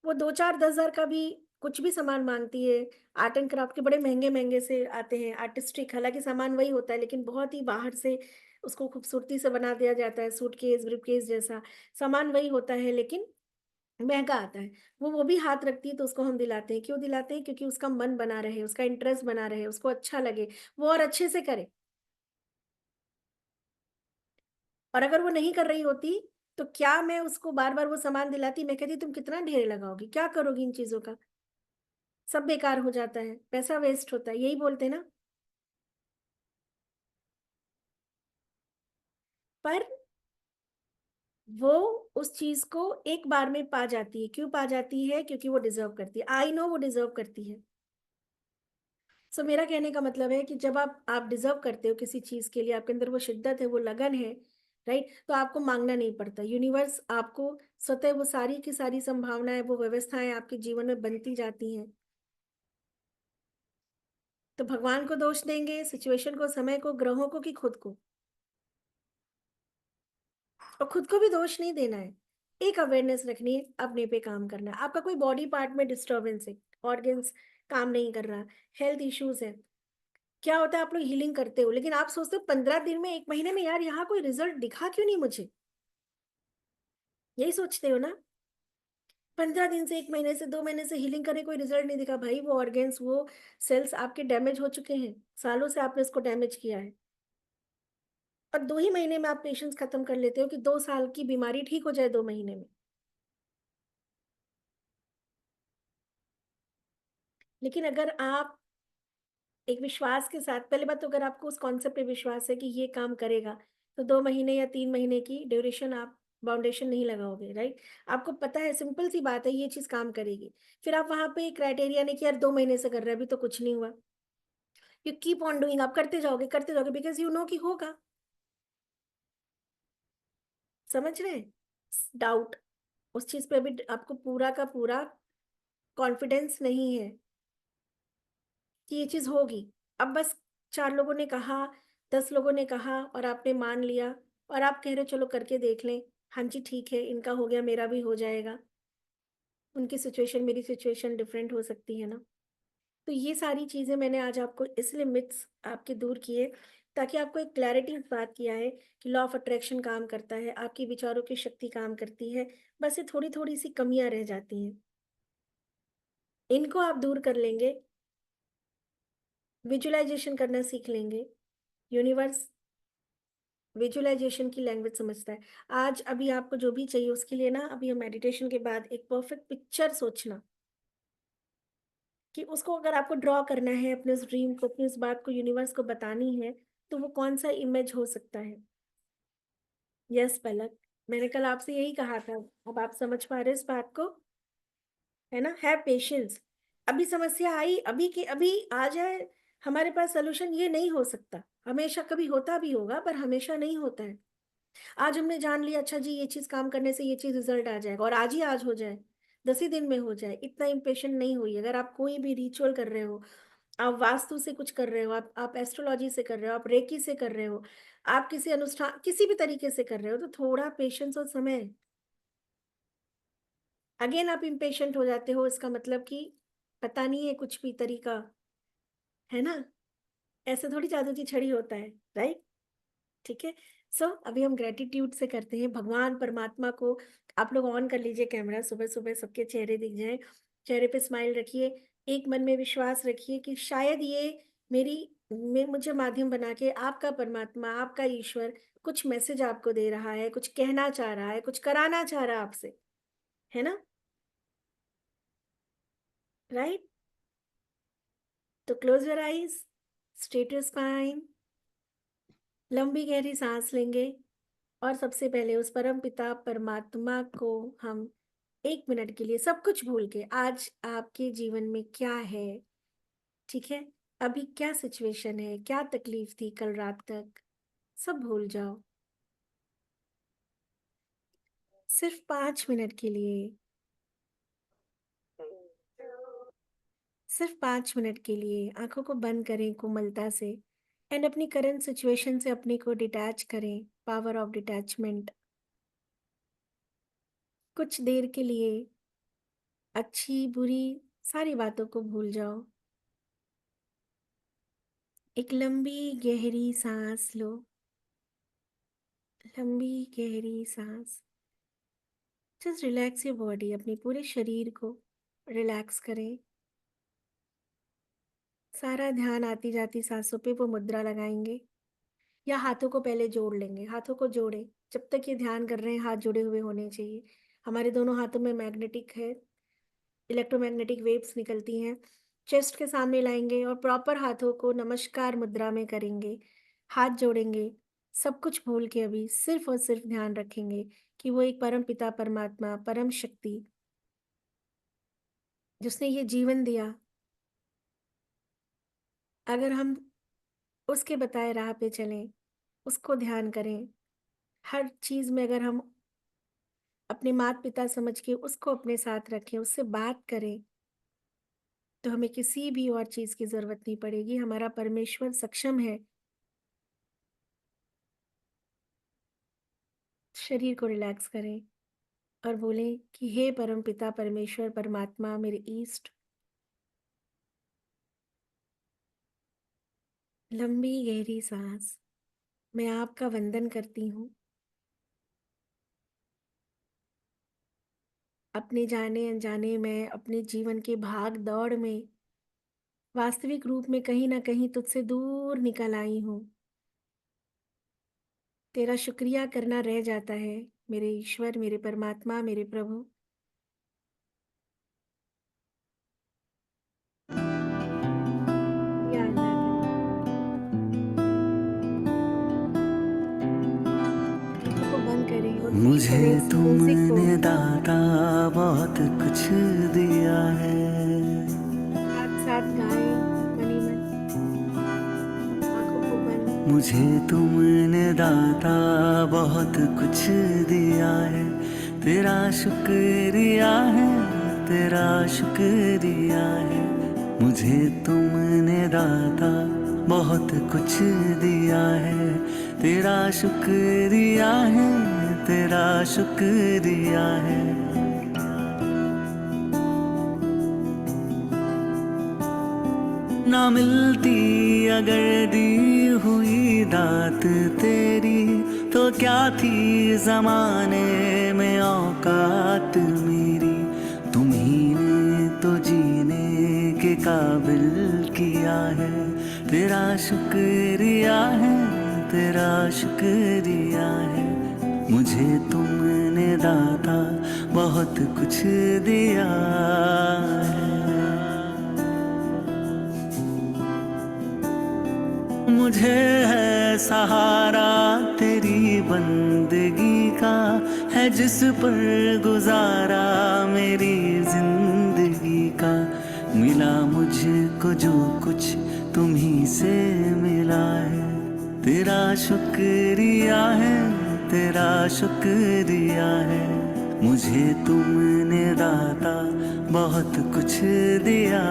वो 2-4-10 हज़ार का भी कुछ भी सामान मांगती है। आर्ट एंड क्राफ्ट के बड़े महंगे महंगे से आते हैं, आर्टिस्टिक, हालांकि सामान वही होता है लेकिन बहुत ही बाहर से उसको खूबसूरती से बना दिया जाता है, सूटकेस ब्रीफकेस जैसा सामान वही होता है, लेकिन महंगा आता है। वो भी हाथ रखती है तो उसको हम दिलाते हैं। क्यों दिलाते हैं? क्योंकि उसका मन बना रहे, उसका इंटरेस्ट बना रहे, उसको अच्छा लगे, वो और अच्छे से करे। और अगर वो नहीं कर रही होती तो क्या मैं उसको बार बार वो सामान दिलाती? मैं कहती तुम कितना ढेर लगाओगी, क्या करोगी इन चीजों का, सब बेकार हो जाता है, पैसा वेस्ट होता है, यही बोलते ना। पर वो उस चीज को एक बार में पा जाती है। क्यों पा जाती है? क्योंकि वो डिजर्व करती है। आई नो वो डिजर्व करती है। सो मेरा कहने का मतलब है कि जब आप डिजर्व करते हो किसी चीज के लिए, आपके अंदर वो शिद्दत है, वो लगन है, राइट, तो आपको मांगना नहीं पड़ता। यूनिवर्स आपको स्वतः वो सारी की सारी संभावनाएं, वो व्यवस्थाएं आपके जीवन में बनती जाती हैं। तो भगवान को दोष देंगे, सिचुएशन को, समय को, ग्रहों को, कि खुद को? और खुद को भी दोष नहीं देना है। एक अवेयरनेस रखनी है, अपने पे काम करना है। आपका कोई बॉडी पार्ट में डिस्टरबेंस है, ऑर्गन्स काम नहीं कर रहा, हेल्थ इश्यूज है, क्या होता है? आप लोग हीलिंग करते हो लेकिन आप सोचते हो 15 दिन में, 1 महीने में, यार यहाँ कोई रिजल्ट दिखा क्यों नहीं मुझे? यही सोचते हो ना? 15 दिन से, 1 महीने से, 2 महीने से हीलिंग करने कोई रिजल्ट नहीं दिखा, भाई वो ऑर्गन्स, वो सेल्स आपके डैमेज हो चुके हैं, सालों से आपने इसको डैमेज किया है। और 2 ही महीने में आप पेशेंस खत्म कर लेते हो कि 2 साल की बीमारी ठीक हो जाए 2 महीने में। लेकिन अगर आप एक विश्वास के साथ, पहले बात तो अगर आपको उस कॉन्सेप्ट पे विश्वास है कि ये काम करेगा, तो 2 महीने या 3 महीने की ड्यूरेशन आप बाउंडेशन नहीं लगाओगे, राइट? आपको पता है, सिंपल सी बात है, ये चीज काम करेगी। फिर आप वहां पे क्राइटेरिया नहीं कि यार 2 महीने से कर रहे हैं अभी तो कुछ नहीं हुआ। यू कीप ऑन डूइंग, आप करते जाओगे बिकॉज यू नो कि होगा। समझ रहे हैं? डाउट, उस चीज पे अभी आपको पूरा का पूरा कॉन्फिडेंस नहीं है कि ये चीज होगी। अब बस 4 लोगों ने कहा, 10 लोगों ने कहा और आपने मान लिया, और आप कह रहे हो चलो करके देख लें, हाँ जी ठीक है, इनका हो गया, मेरा भी हो जाएगा। उनकी सिचुएशन मेरी सिचुएशन डिफरेंट हो सकती है ना। तो ये सारी चीजें मैंने आज आपको इसलिए मिथ्स आपके दूर किए, ताकि आपको एक क्लैरिटी इस बात की आए कि लॉ ऑफ अट्रैक्शन काम करता है, आपकी विचारों की शक्ति काम करती है। बस ये थोड़ी थोड़ी सी कमियां रह जाती हैं, इनको आप दूर कर लेंगे, विजुअलाइजेशन करना सीख लेंगे। यूनिवर्स विजुअलाइजेशन की लैंग्वेज समझता है। आज अभी आपको जो भी चाहिए उसके लिए ना, अभी हम मेडिटेशन के बाद एक परफेक्ट पिक्चर सोचना, कि उसको अगर आपको ड्रॉ करना है, अपने उस ड्रीम को, अपनी उस बात को यूनिवर्स को बतानी है, तो वो कौन सा इमेज हो सकता है? यस पलक, मैंने कल आपसे यही कहा था। अब आप समझ पा रहे इस बात को, है ना? Have patience. अभी समस्या आई, अभी की अभी आ जाए हमारे पास सोल्यूशन, ये नहीं हो सकता। हमेशा कभी होता भी होगा पर हमेशा नहीं होता है। आज हमने जान लिया, अच्छा जी ये चीज काम करने से ये चीज रिजल्ट आ जाएगा, और आज ही आज हो जाए, 10 ही दिन में हो जाए, इतना इम्पेशेंट नहीं हुई। अगर आप कोई भी रिचुअल कर रहे हो, आप वास्तु से कुछ कर रहे हो, आप एस्ट्रोलॉजी से कर रहे हो, आप रेकी से कर रहे हो, आप किसी अनुष्ठान किसी भी तरीके से कर रहे हो, तो थोड़ा पेशेंस और समय। अगेन आप इम्पेशेंट हो जाते हो, इसका मतलब कि पता नहीं है कुछ भी तरीका, है ना? ऐसे थोड़ी जादू की छड़ी होता है, राइट? ठीक है। सो अभी हम ग्रेटिट्यूड से करते हैं भगवान परमात्मा को। आप लोग ऑन कर लीजिए कैमरा, सुबह सुबह सबके चेहरे दिख जाए, चेहरे पे स्माइल रखिए, एक मन में विश्वास रखिए कि शायद ये मेरी मुझे माध्यम बना के आपका परमात्मा, आपका ईश्वर कुछ मैसेज आपको दे रहा है, कुछ कहना चाह रहा है, कुछ कराना चाह रहा है आपसे, है ना? राइट? तो close your eyes, straight your spine, लंबी गहरी सांस लेंगे और सबसे पहले उस परम पिता परमात्मा को हम 1 मिनट के लिए सब कुछ भूल के, आज आपके जीवन में क्या है, ठीक है, अभी क्या सिचुएशन है, क्या तकलीफ थी कल रात तक, सब भूल जाओ। सिर्फ 5 मिनट के लिए, सिर्फ 5 मिनट के लिए आंखों को बंद करें कोमलता से एंड अपनी करंट सिचुएशन से अपने को डिटैच करें, पावर ऑफ डिटैचमेंट। कुछ देर के लिए अच्छी बुरी सारी बातों को भूल जाओ। एक लंबी गहरी सांस लो, लंबी गहरी सांस। जस्ट रिलैक्स योर बॉडी, अपने पूरे शरीर को रिलैक्स करें। सारा ध्यान आती जाती सांसों पे वो मुद्रा लगाएंगे या हाथों को पहले जोड़ लेंगे। हाथों को जोड़े, जब तक ये ध्यान कर रहे हैं हाथ जुड़े हुए होने चाहिए। हमारे दोनों हाथों में मैग्नेटिक है, इलेक्ट्रोमैग्नेटिक वेव्स निकलती हैं। चेस्ट के सामने लाएंगे और प्रॉपर हाथों को नमस्कार मुद्रा में करेंगे, हाथ जोड़ेंगे। सब कुछ भूल के अभी सिर्फ और सिर्फ ध्यान रखेंगे कि वो एक परम पिता परमात्मा, परम शक्ति जिसने ये जीवन दिया, अगर हम उसके बताए राह पे चलें, उसको ध्यान करें, हर चीज़ में अगर हम अपने माता पिता समझ के उसको अपने साथ रखें, उससे बात करें, तो हमें किसी भी और चीज़ की ज़रूरत नहीं पड़ेगी। हमारा परमेश्वर सक्षम है। शरीर को रिलैक्स करें और बोलें कि हे परम पिता परमेश्वर परमात्मा, मेरे ईष्ट, लंबी गहरी सांस, मैं आपका वंदन करती हूँ। अपने जाने अनजाने में, अपने जीवन के भाग दौड़ में वास्तविक रूप में कहीं ना कहीं तुझसे दूर निकल आई हूँ। तेरा शुक्रिया करना रह जाता है मेरे ईश्वर, मेरे परमात्मा, मेरे प्रभु। या अल्लाह करें। आंखों को बंद करें और फील मुझे करें इस म्यूजिक को। तुमने दाता बहुत कुछ दिया है, साथ साथ गाएं मनी मन, आंखों को बंद। मुझे तुमने दाता बहुत कुछ दिया है, तेरा शुक्रिया है, तेरा शुक्रिया है। मुझे तुमने दाता बहुत कुछ दिया है, तेरा शुक्रिया है, तेरा शुक्रिया है। ना मिलती अगर दी हुई दात तेरी, तो क्या थी जमाने में औकात मेरी। तुम्ही ने तो जीने के काबिल किया है, तेरा शुक्रिया है, तेरा शुक्रिया है। मुझे तुमने दाता बहुत कुछ दिया है। मुझे है सहारा तेरी बंदगी का, है जिस पर गुजारा मेरी जिंदगी का। मिला मुझको जो कुछ तुम्ही से मिला है, तेरा शुक्रिया है, तेरा शुक्रिया है। मुझे तुमने दाता बहुत कुछ दिया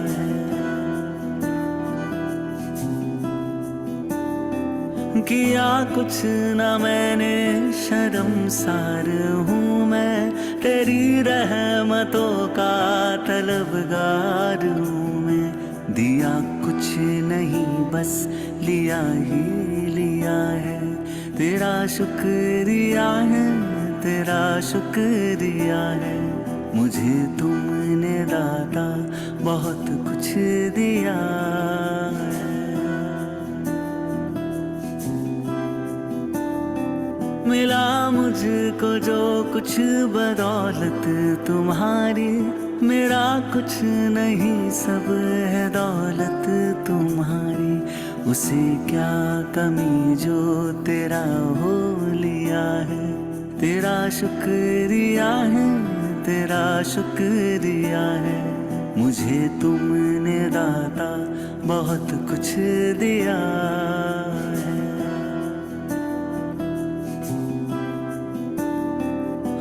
है। किया कुछ न मैंने, शर्मसार हूँ मैं तेरी रहमतों का तलबगार हूँ मैं। दिया कुछ नहीं बस लिया ही लिया है। तेरा शुक्रिया है, तेरा शुक्रिया है। मुझे तुमने दाता बहुत कुछ दिया है। मिला मुझको जो कुछ बदौलत तुम्हारी, मेरा कुछ नहीं सब है दौलत तुम्हारी। उसे क्या कमी जो तेरा हो लिया है। तेरा शुक्रिया है, तेरा शुक्रिया है। मुझे तुमने दाता बहुत कुछ दिया है।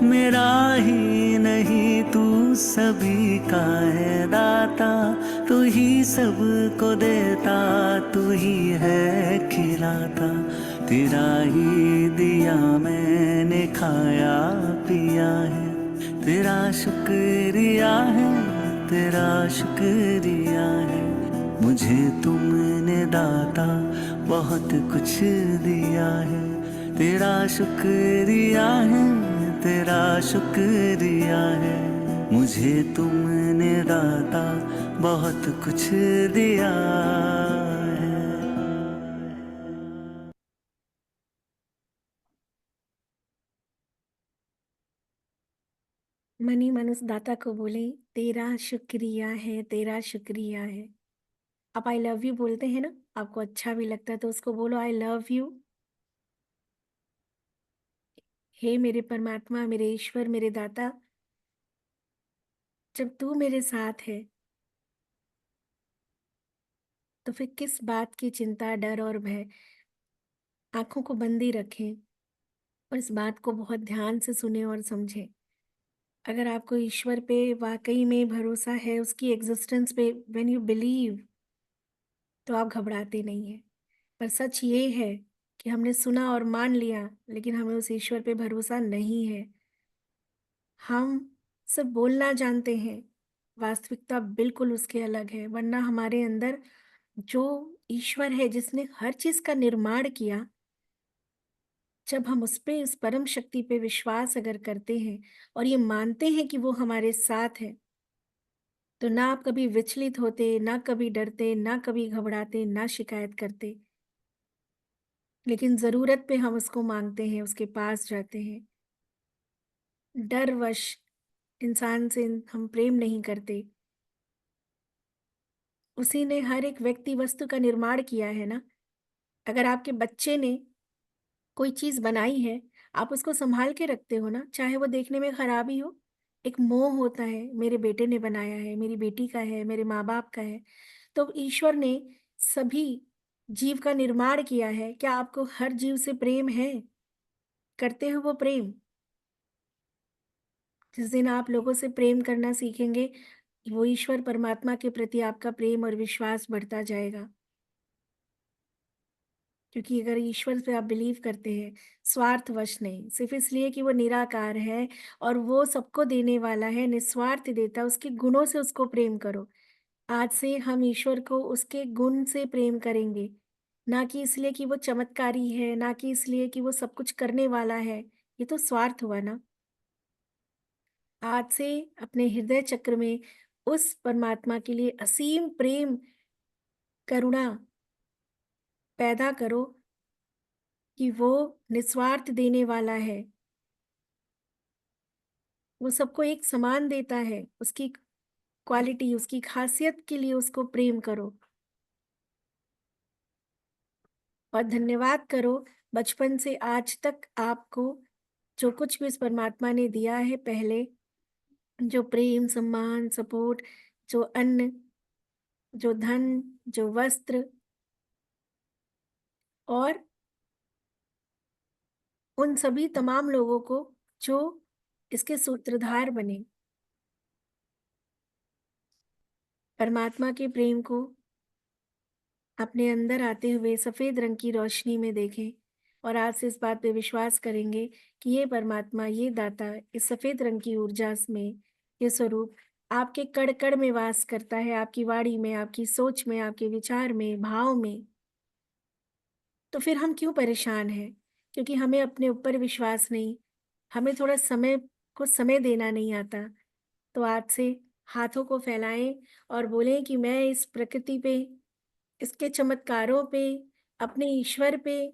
मेरा ही नहीं तू सभी का है दाता। तू ही सबको देता, तू ही है खिलाता। तेरा ही दिया मैंने खाया पिया है। तेरा शुक्रिया है, तेरा शुक्रिया है। मुझे तुमने दाता बहुत कुछ दिया है। तेरा शुक्रिया है, तेरा शुक्रिया है। मुझे तुमने दाता बहुत कुछ दिया है। मन ही मन उस दाता को बोले, तेरा शुक्रिया है, तेरा शुक्रिया है। आप आई लव यू बोलते हैं ना, आपको अच्छा भी लगता है तो उसको बोलो आई लव यू। हे मेरे परमात्मा, मेरे ईश्वर, मेरे दाता, जब तू मेरे साथ है तो फिर किस बात की चिंता, डर और भय। आंखों को बंद ही रखें और इस बात को बहुत ध्यान से सुने और समझें। अगर आपको ईश्वर पे वाकई में भरोसा है, उसकी एग्जिस्टेंस पे, व्हेन यू बिलीव, तो आप घबराते नहीं हैं। पर सच ये है कि हमने सुना और मान लिया, लेकिन हमें उस ईश्वर पे भरोसा नहीं है। हम सिर्फ बोलना जानते हैं, वास्तविकता बिल्कुल उसके अलग है। वरना हमारे अंदर जो ईश्वर है, जिसने हर चीज का निर्माण किया, जब हम उस पे, उस परम शक्ति पे विश्वास अगर करते हैं और ये मानते हैं कि वो हमारे साथ है, तो ना आप कभी विचलित होते, ना कभी डरते, ना कभी घबराते, ना शिकायत करते। लेकिन जरूरत पे हम उसको मांगते हैं, उसके पास जाते हैं। डरवश इंसान से हम प्रेम नहीं करते। उसी ने हर एक व्यक्ति वस्तु का निर्माण किया है ना। अगर आपके बच्चे ने कोई चीज बनाई है, आप उसको संभाल के रखते हो ना, चाहे वो देखने में खराब ही हो। एक मोह होता है, मेरे बेटे ने बनाया है, मेरी बेटी का है, मेरे माँ बाप का है। तो ईश्वर ने सभी जीव का निर्माण किया है। क्या आपको हर जीव से प्रेम है? करते हो वो प्रेम? जिस दिन आप लोगों से प्रेम करना सीखेंगे, वो ईश्वर परमात्मा के प्रति आपका प्रेम और विश्वास बढ़ता जाएगा। क्योंकि अगर ईश्वर पे आप बिलीव करते हैं, स्वार्थवश नहीं, सिर्फ इसलिए कि वो निराकार है और वो सबको देने वाला है, निस्वार्थ देता, उसके गुणों से उसको प्रेम करो। आज से हम ईश्वर को उसके गुण से प्रेम करेंगे, ना कि इसलिए कि वो चमत्कारी है, ना कि इसलिए कि वो सब कुछ करने वाला है। ये तो स्वार्थ हुआ ना। आज से अपने हृदय चक्र में उस परमात्मा के लिए असीम प्रेम, करुणा पैदा करो कि वो निस्वार्थ देने वाला है। वो सबको एक समान देता है। उसकी क्वालिटी, उसकी खासियत के लिए उसको प्रेम करो और धन्यवाद करो। बचपन से आज तक आपको जो कुछ भी इस परमात्मा ने दिया है, पहले जो प्रेम, सम्मान, सपोर्ट, जो अन्न, जो धन, जो वस्त्र और उन सभी तमाम लोगों को जो इसके सूत्रधार बने। परमात्मा के प्रेम को अपने अंदर आते हुए सफेद रंग की रोशनी में देखें और आज से इस बात पे विश्वास करेंगे कि ये परमात्मा, ये दाता, इस सफ़ेद रंग की ऊर्जा में, ये स्वरूप आपके कण-कण में वास करता है, आपकी वाणी में, आपकी सोच में, आपके विचार में, भाव में। तो फिर हम क्यों परेशान हैं? क्योंकि हमें अपने ऊपर विश्वास नहीं, हमें थोड़ा समय को समय देना नहीं आता। तो आज से हाथों को फैलाएँ और बोलें कि मैं इस प्रकृति पे, इसके चमत्कारों पे, अपने ईश्वर पे,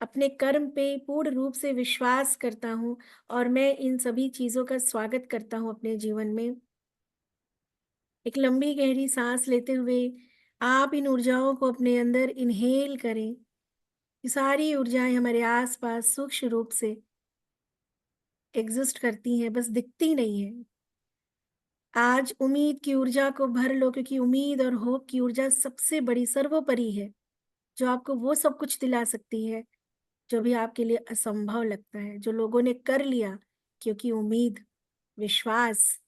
अपने कर्म पे पूर्ण रूप से विश्वास करता हूँ और मैं इन सभी चीज़ों का स्वागत करता हूँ अपने जीवन में। एक लंबी गहरी साँस लेते हुए आप इन ऊर्जाओं को अपने अंदर इन्हेल करें। ये सारी ऊर्जाएँ हमारे आस-पास सूक्ष्म रूप से एग्ज़िस्ट करती हैं, बस दिखती नहीं हैं। आज उम्मीद की ऊर्जा को भर लो क्योंकि उम्मीद और होप की ऊर्जा सबसे बड़ी सर्वोपरि है, जो आपको वो सब कुछ दिला सकती है, जो भी आपके लिए असंभव लगता है, जो लोगों ने कर लिया क्योंकि उम्मीद, विश्वास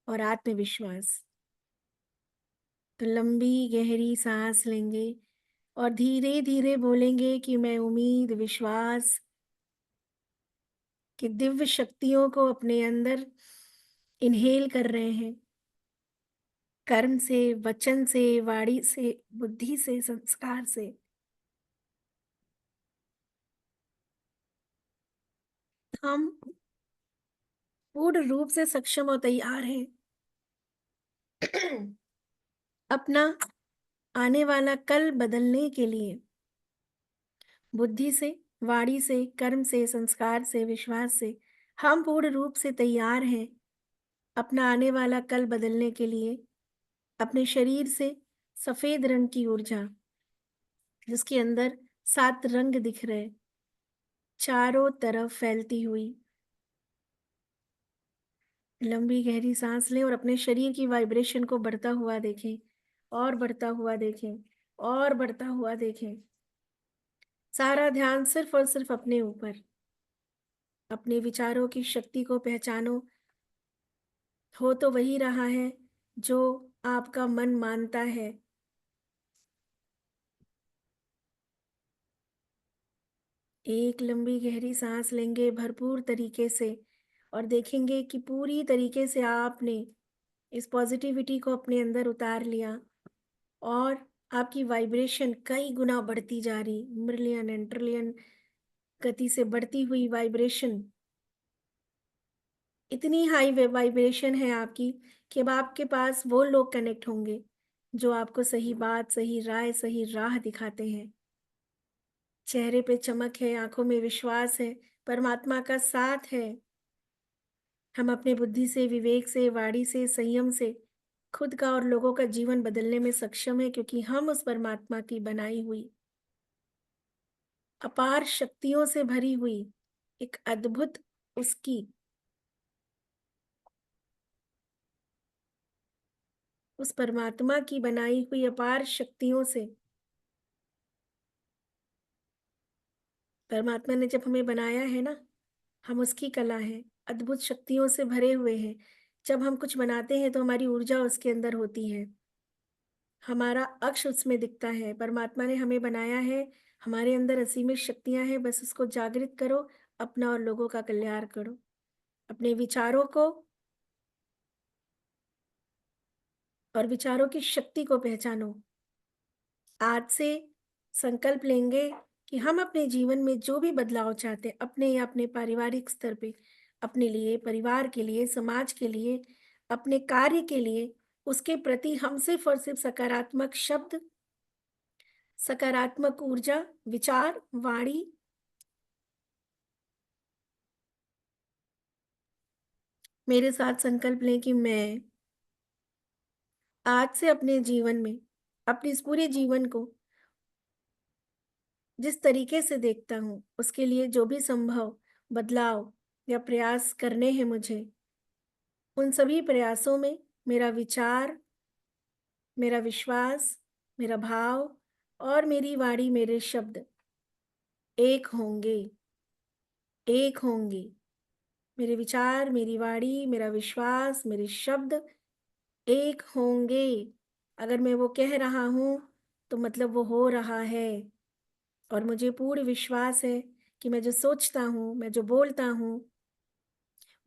और आत्मविश्वास। तो लंबी गहरी सांस लेंगे और धीरे-धीरे बोलेंगे कि मैं उम्मीद, विश्वास की दिव्य शक्तियों को अपने अंदर इन्हेल कर रहे हैं। कर्म से, वचन से, वाणी से, बुद्धि से, संस्कार से। हम पूर्ण रूप से सक्षम और तैयार हैं अपना आने वाला कल बदलने के लिए। बुद्धि से, वाणी से, कर्म से, संस्कार से, विश्वास से हम पूर्ण रूप से तैयार हैं अपना आने वाला कल बदलने के लिए। अपने शरीर से सफेद रंग की ऊर्जा, जिसके अंदर 7 रंग दिख रहे, चारों तरफ फैलती हुई। लंबी गहरी सांस लें और अपने शरीर की वाइब्रेशन को बढ़ता हुआ देखें और बढ़ता हुआ देखें और बढ़ता हुआ देखें। सारा ध्यान सिर्फ और सिर्फ अपने ऊपर। अपने विचारों की शक्ति को पहचानो। हो तो वही रहा है जो आपका मन मानता है। एक लंबी गहरी सांस लेंगे भरपूर तरीके से और देखेंगे कि पूरी तरीके से आपने इस पॉजिटिविटी को अपने अंदर उतार लिया और आपकी वाइब्रेशन कई गुना बढ़ती जा रही, मिलियन एंड ट्रिलियन गति से बढ़ती हुई वाइब्रेशन। इतनी हाई वाइब्रेशन है आपकी कि अब आपके पास वो लोग कनेक्ट होंगे जो आपको सही बात, सही राय, सही राह दिखाते हैं। चेहरे पे चमक है, आंखों में विश्वास है, परमात्मा का साथ है। हम अपने बुद्धि से, विवेक से, वाणी से, संयम से खुद का और लोगों का जीवन बदलने में सक्षम है क्योंकि हम उस परमात्मा की बनाई हुई अपार शक्तियों से भरी हुई एक अद्भुत उसकी उस परमात्मा की बनाई हुई अपार शक्तियों से। परमात्मा ने जब हमें बनाया है ना, हम उसकी कला हैं, अद्भुत शक्तियों से भरे हुए हैं। जब हम कुछ बनाते हैं तो हमारी ऊर्जा उसके अंदर होती है, हमारा अक्ष उसमें दिखता है। परमात्मा ने हमें बनाया है, हमारे अंदर असीमित शक्तियां हैं, बस उसको जागृत करो, अपना और लोगों का कल्याण करो। अपने विचारों को और विचारों की शक्ति को पहचानो। आज से संकल्प लेंगे कि हम अपने जीवन में जो भी बदलाव चाहते हैं, अपने या अपने पारिवारिक स्तर पे, अपने लिए, परिवार के लिए, समाज के लिए, अपने कार्य के लिए, उसके प्रति हम सिर्फ और सिर्फ सकारात्मक शब्द, सकारात्मक ऊर्जा, विचार, वाणी मेरे साथ संकल्प लें कि मैं आज से अपने जीवन में, अपने इस पूरे जीवन को जिस तरीके से देखता हूँ, उसके लिए जो भी संभव बदलाव या प्रयास करने हैं मुझे, उन सभी प्रयासों में मेरा विचार, मेरा विश्वास, मेरा भाव और मेरी वाणी, मेरे शब्द एक होंगे, एक होंगे। मेरे विचार, मेरी वाणी, मेरा विश्वास, मेरे शब्द एक होंगे। अगर मैं वो कह रहा हूँ, तो मतलब वो हो रहा है। और मुझे पूर्ण विश्वास है कि मैं जो सोचता हूँ, मैं जो बोलता हूँ,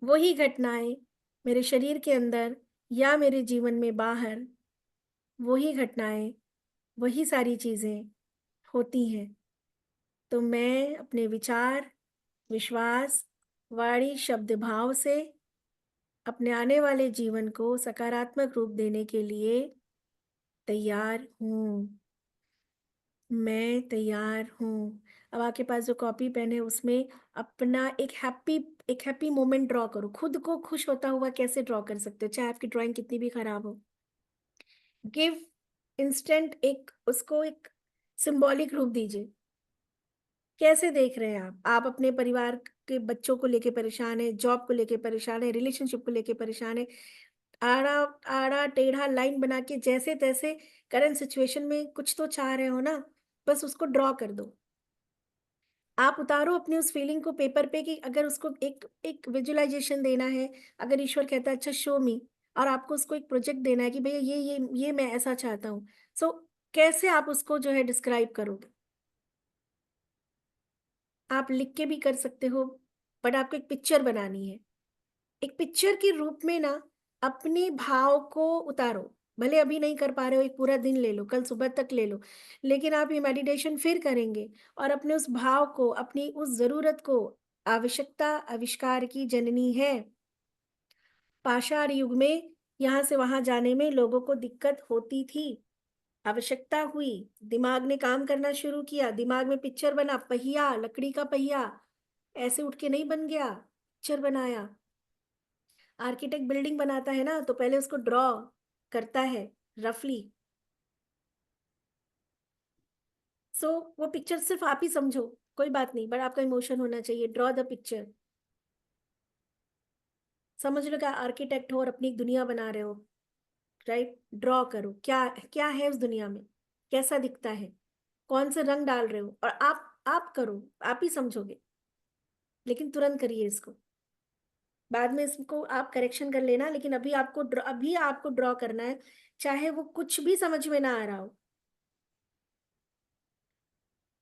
वही घटनाएं मेरे शरीर के अंदर या मेरे जीवन में बाहर, वही घटनाएं, वही सारी चीजें होती हैं। तो मैं अपने विचार, विश्वास, वाणी, शब्द, भाव से अपने आने वाले जीवन को सकारात्मक रूप देने के लिए तैयार हूँ। मैं तैयार हूँ। अब आपके पास जो कॉपी पेन है उसमें अपना एक हैप्पी मोमेंट ड्रॉ करो। खुद को खुश होता हुआ कैसे ड्रॉ कर सकते हो, चाहे आपकी ड्राइंग कितनी भी खराब हो। गिव इंस्टेंट उसको एक सिंबॉलिक रूप दीजिए। कैसे देख रहे हैं आप अपने परिवार के बच्चों को लेके परेशान है, जॉब को लेके परेशान है, रिलेशनशिप को लेके परेशान है। आड़ा आड़ा टेढ़ा लाइन बना के जैसे तैसे करंट सिचुएशन में कुछ तो चाह रहे हो ना, बस उसको ड्रॉ कर दो। आप उतारो अपनी उस फीलिंग को पेपर पे कि अगर उसको एक विजुअलाइजेशन देना है, अगर ईश्वर कहता है अच्छा शो मी, और आपको उसको एक प्रोजेक्ट देना है कि भैया ये मैं ऐसा चाहता हूँ। सो कैसे आप उसको जो है डिस्क्राइब करोगे? आप लिख के भी कर सकते हो, बट आपको एक पिक्चर बनानी है। एक पिक्चर के रूप में ना अपने भाव को उतारो। भले अभी नहीं कर पा रहे हो, एक पूरा दिन ले लो, कल सुबह तक ले लो, लेकिन आप ये मेडिटेशन फिर करेंगे और अपने उस भाव को, अपनी उस जरूरत को, आवश्यकता आविष्कार की जननी है। पाषाण युग में यहाँ से वहां जाने में लोगों को दिक्कत होती थी, आवश्यकता हुई, दिमाग ने काम करना शुरू किया, दिमाग में पिक्चर बना, पहिया, लकड़ी का पहिया ऐसे उठ के नहीं बन गया, पिक्चर बनाया। आर्किटेक्ट बिल्डिंग बनाता है ना, तो पहले उसको ड्रॉ करता है रफली। सो वो पिक्चर सिर्फ आप ही समझो, कोई बात नहीं, बट आपका इमोशन होना चाहिए। Draw the picture. समझ लो कि आर्किटेक्ट हो और अपनी एक दुनिया बना रहे हो, राइट? ड्रॉ करो, क्या क्या है उस दुनिया में, कैसा दिखता है, कौन से रंग डाल रहे हो, और आप करो, आप ही समझोगे। लेकिन तुरंत करिए इसको, बाद में इसको आप करेक्शन कर लेना, लेकिन अभी आपको ड्रॉ करना है, चाहे वो कुछ भी समझ में ना आ रहा हो।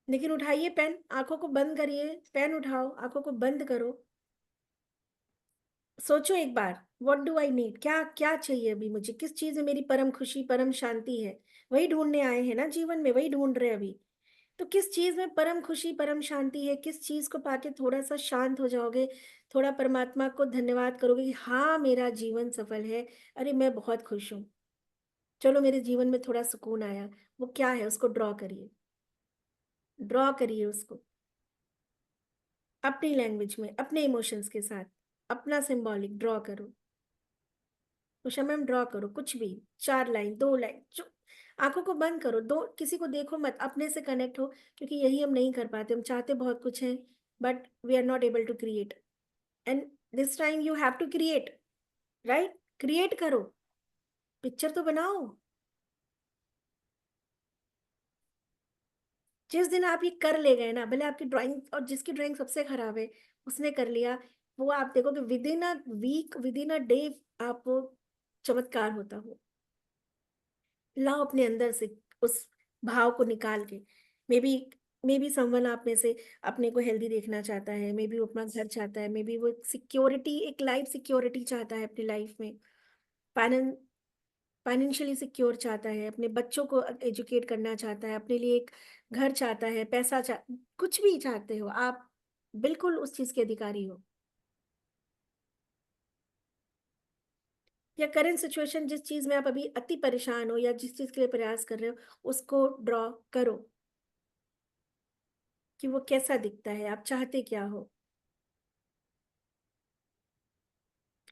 लेकिन उठाइए पेन, आंखों को बंद करिए, पेन उठाओ, आंखों को बंद करो, सोचो एक बार, व्हाट डू आई नीड, क्या क्या चाहिए अभी मुझे, किस चीज में मेरी परम खुशी, परम शांति है। वही ढूंढने आए हैं ना जीवन में, वही ढूंढ रहे हैं अभी। तो किस चीज में परम खुशी, परम शांति है, किस चीज को पाके थोड़ा सा शांत हो जाओगे, थोड़ा परमात्मा को धन्यवाद करोगे कि हाँ मेरा जीवन सफल है, अरे मैं बहुत खुश हूँ, चलो मेरे जीवन में थोड़ा सुकून आया। वो क्या है, उसको ड्रॉ करिए, ड्रॉ करिए उसको अपनी लैंग्वेज में, अपने इमोशंस के साथ, अपना सिंबॉलिक ड्रॉ करो। उषा मैम ड्रॉ करो कुछ भी, 4 लाइन, 2 लाइन, जो आंखों को बंद करो, दो किसी को देखो मत, अपने से कनेक्ट हो, क्योंकि यही हम नहीं कर पाते। हम चाहते बहुत कुछ है, but we are not able to create, and this time you have to create, right? Create करो, पिक्चर तो बनाओ। जिस दिन आप ये कर ले गए ना, भले आपकी ड्राइंग, और जिसकी ड्राइंग सबसे खराब है उसने कर लिया, वो आप देखोगे within a week, within a day, आप वो चमत्कार होता हो। लाओ अपने अंदर से उस भाव को निकाल के। मे बी समवन आप में से अपने को हेल्दी देखना चाहता है, मे बी वो अपना घर चाहता है, मे बी वो सिक्योरिटी, एक लाइफ सिक्योरिटी चाहता है अपनी लाइफ में, फाइनेंशियली सिक्योर चाहता है, अपने बच्चों को एजुकेट करना चाहता है, अपने लिए एक घर चाहता है, कुछ भी चाहते हो आप, बिल्कुल उस चीज के अधिकारी हो। या करेंट सिचुएशन, जिस चीज में आप अभी अति परेशान हो या जिस चीज के लिए प्रयास कर रहे हो, उसको ड्रॉ करो कि वो कैसा दिखता है, आप चाहते क्या हो।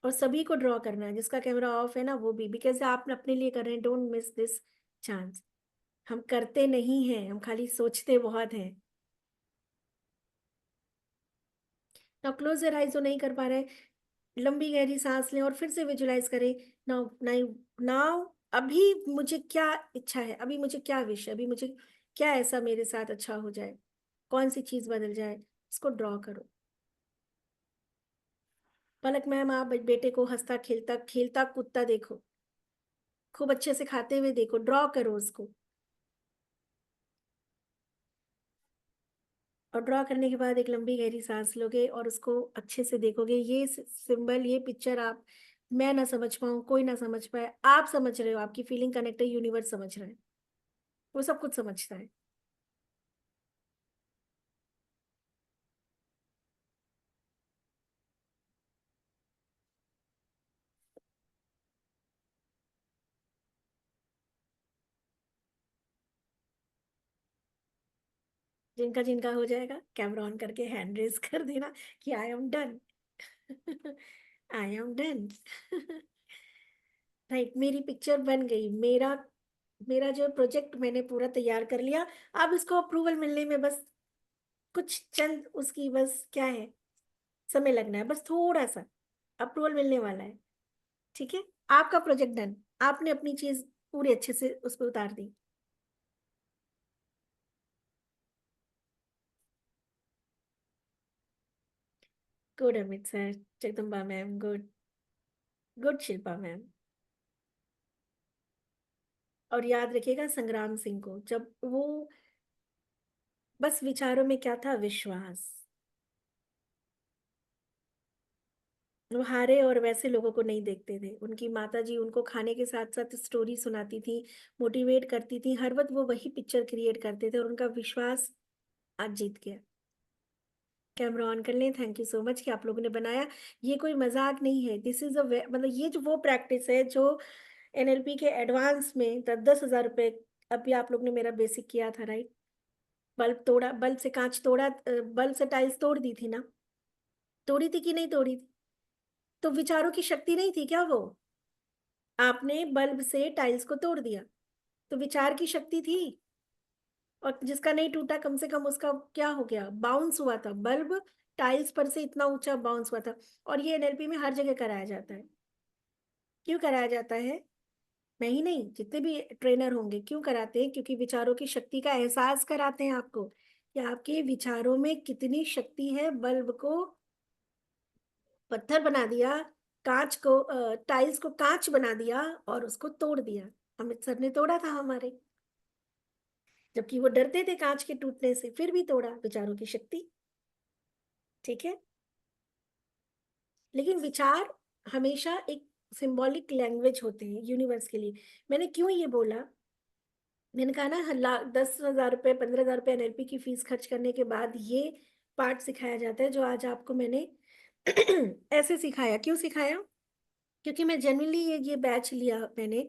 और सभी को ड्रॉ करना है, जिसका कैमरा ऑफ है ना वो भी, बिकॉज आप अपने लिए कर रहे हैं, डोंट मिस दिस चांस। हम करते नहीं हैं, हम खाली सोचते बहुत हैं। नाउ क्लोज योर आइज, जो नहीं कर पा रहे, लंबी गहरी सांस लें और फिर से विजुलाइज करें। नाउ नाउ नाउ अभी मुझे क्या इच्छा है, अभी मुझे क्या विश है, अभी मुझे क्या ऐसा मेरे साथ अच्छा हो जाए, कौन सी चीज बदल जाए, इसको ड्रॉ करो। पलक मैम, आप बेटे को हंसता खेलता खेलता कूदता देखो, खूब अच्छे से खाते हुए देखो, ड्रॉ करो उसको। और ड्रॉ करने के बाद एक लंबी गहरी सांस लोगे और उसको अच्छे से देखोगे। ये सिंबल, ये पिक्चर आप, मैं ना समझ पाऊँ, कोई ना समझ पाए, आप समझ रहे हो, आपकी फीलिंग कनेक्ट है, यूनिवर्स समझ रहा है, वो सब कुछ समझता है। जिनका जिनका हो जाएगा कैमरा ऑन करके हैंड रेज कर देना कि I am done. I am done. Right, मेरी पिक्चर बन गई, मेरा मेरा जो प्रोजेक्ट मैंने पूरा तैयार कर लिया। अब इसको अप्रूवल मिलने में बस कुछ चंद उसकी बस क्या है, समय लगना है, बस थोड़ा सा अप्रूवल मिलने वाला है। ठीक है, आपका प्रोजेक्ट डन, आपने अपनी चीज पूरी अच्छे से उस पर उतार दी। Good Amit sir, Jagdamba ma'am, good good Shilpa ma'am. और याद रखिएगा संग्राम सिंह को, जब वो बस विचारों में क्या था, विश्वास। वो हारे और वैसे लोगों को नहीं देखते थे। उनकी माता जी उनको खाने के साथ साथ स्टोरी सुनाती थी, मोटिवेट करती थी, हर वक्त वो वही पिक्चर क्रिएट करते थे और उनका विश्वास आज जीत गया। कैमरा ऑन कर लें। थैंक यू सो मच कि आप लोगों ने बनाया। ये कोई मजाक नहीं है, दिस इज अ मतलब ये जो वो प्रैक्टिस है जो एनएलपी के एडवांस में 10,000 रुपए। अभी आप लोग ने मेरा बेसिक किया था, राइट? बल्ब तोड़ा, बल्ब से कांच तोड़ा, बल्ब से टाइल्स तोड़ दी थी ना? तोड़ी थी कि नहीं तोड़ी थी? तो विचारों की शक्ति नहीं थी क्या वो? आपने बल्ब से टाइल्स को तोड़ दिया, तो विचार की शक्ति थी। और जिसका नहीं टूटा, कम से कम उसका क्या हो गया, बाउंस हुआ था, बल्ब टाइल्स पर से इतना ऊंचा बाउंस हुआ था। और ये एनएलपी में हर जगह कराया जाता है। क्यों कराया जाता है? मैं ही नहीं, जितने भी ट्रेनर होंगे क्यों कराते हैं? क्योंकि विचारों की शक्ति का एहसास कराते हैं आपको कि आपके विचारों में कितनी शक्ति है। बल्ब को पत्थर बना दिया, कांच को टाइल्स को कांच बना दिया और उसको तोड़ दिया। अमित सर ने तोड़ा था हमारे, जबकि वो डरते थे कांच के टूटने से, फिर भी तोड़ा, विचारों की शक्ति। ठीक है, लेकिन विचार हमेशा एक सिंबॉलिक लैंग्वेज होते हैं यूनिवर्स के लिए। मैंने क्यों ये बोला, मैंने कहा ना 10,000 रुपये 15,000 रुपये एनएलपी की फीस खर्च करने के बाद ये पार्ट सिखाया जाता है जो आज आपको मैंने ऐसे सिखाया। क्यों सिखाया? क्योंकि मैं जनरली ये बैच लिया मैंने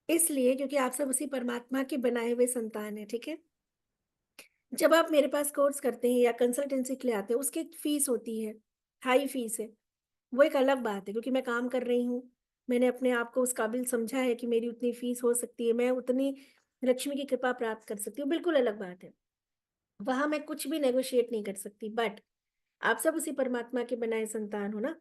इसलिए क्योंकि आप सब उसी परमात्मा के बनाए हुए संतान है। ठीक है, जब आप मेरे पास कोर्स करते हैं या कंसल्टेंसी के लिए आते हैं, उसकी फीस होती है, हाई फीस है। वो एक अलग बात है, क्योंकि मैं काम कर रही हूँ, मैंने अपने आप को उस काबिल समझा है कि मेरी उतनी फीस हो सकती है, मैं उतनी लक्ष्मी की कृपा प्राप्त कर सकती हूँ, बिल्कुल अलग बात है। वहां मैं कुछ भी नेगोशिएट नहीं कर सकती। बट आप सब उसी परमात्मा के बनाए संतान हो ना,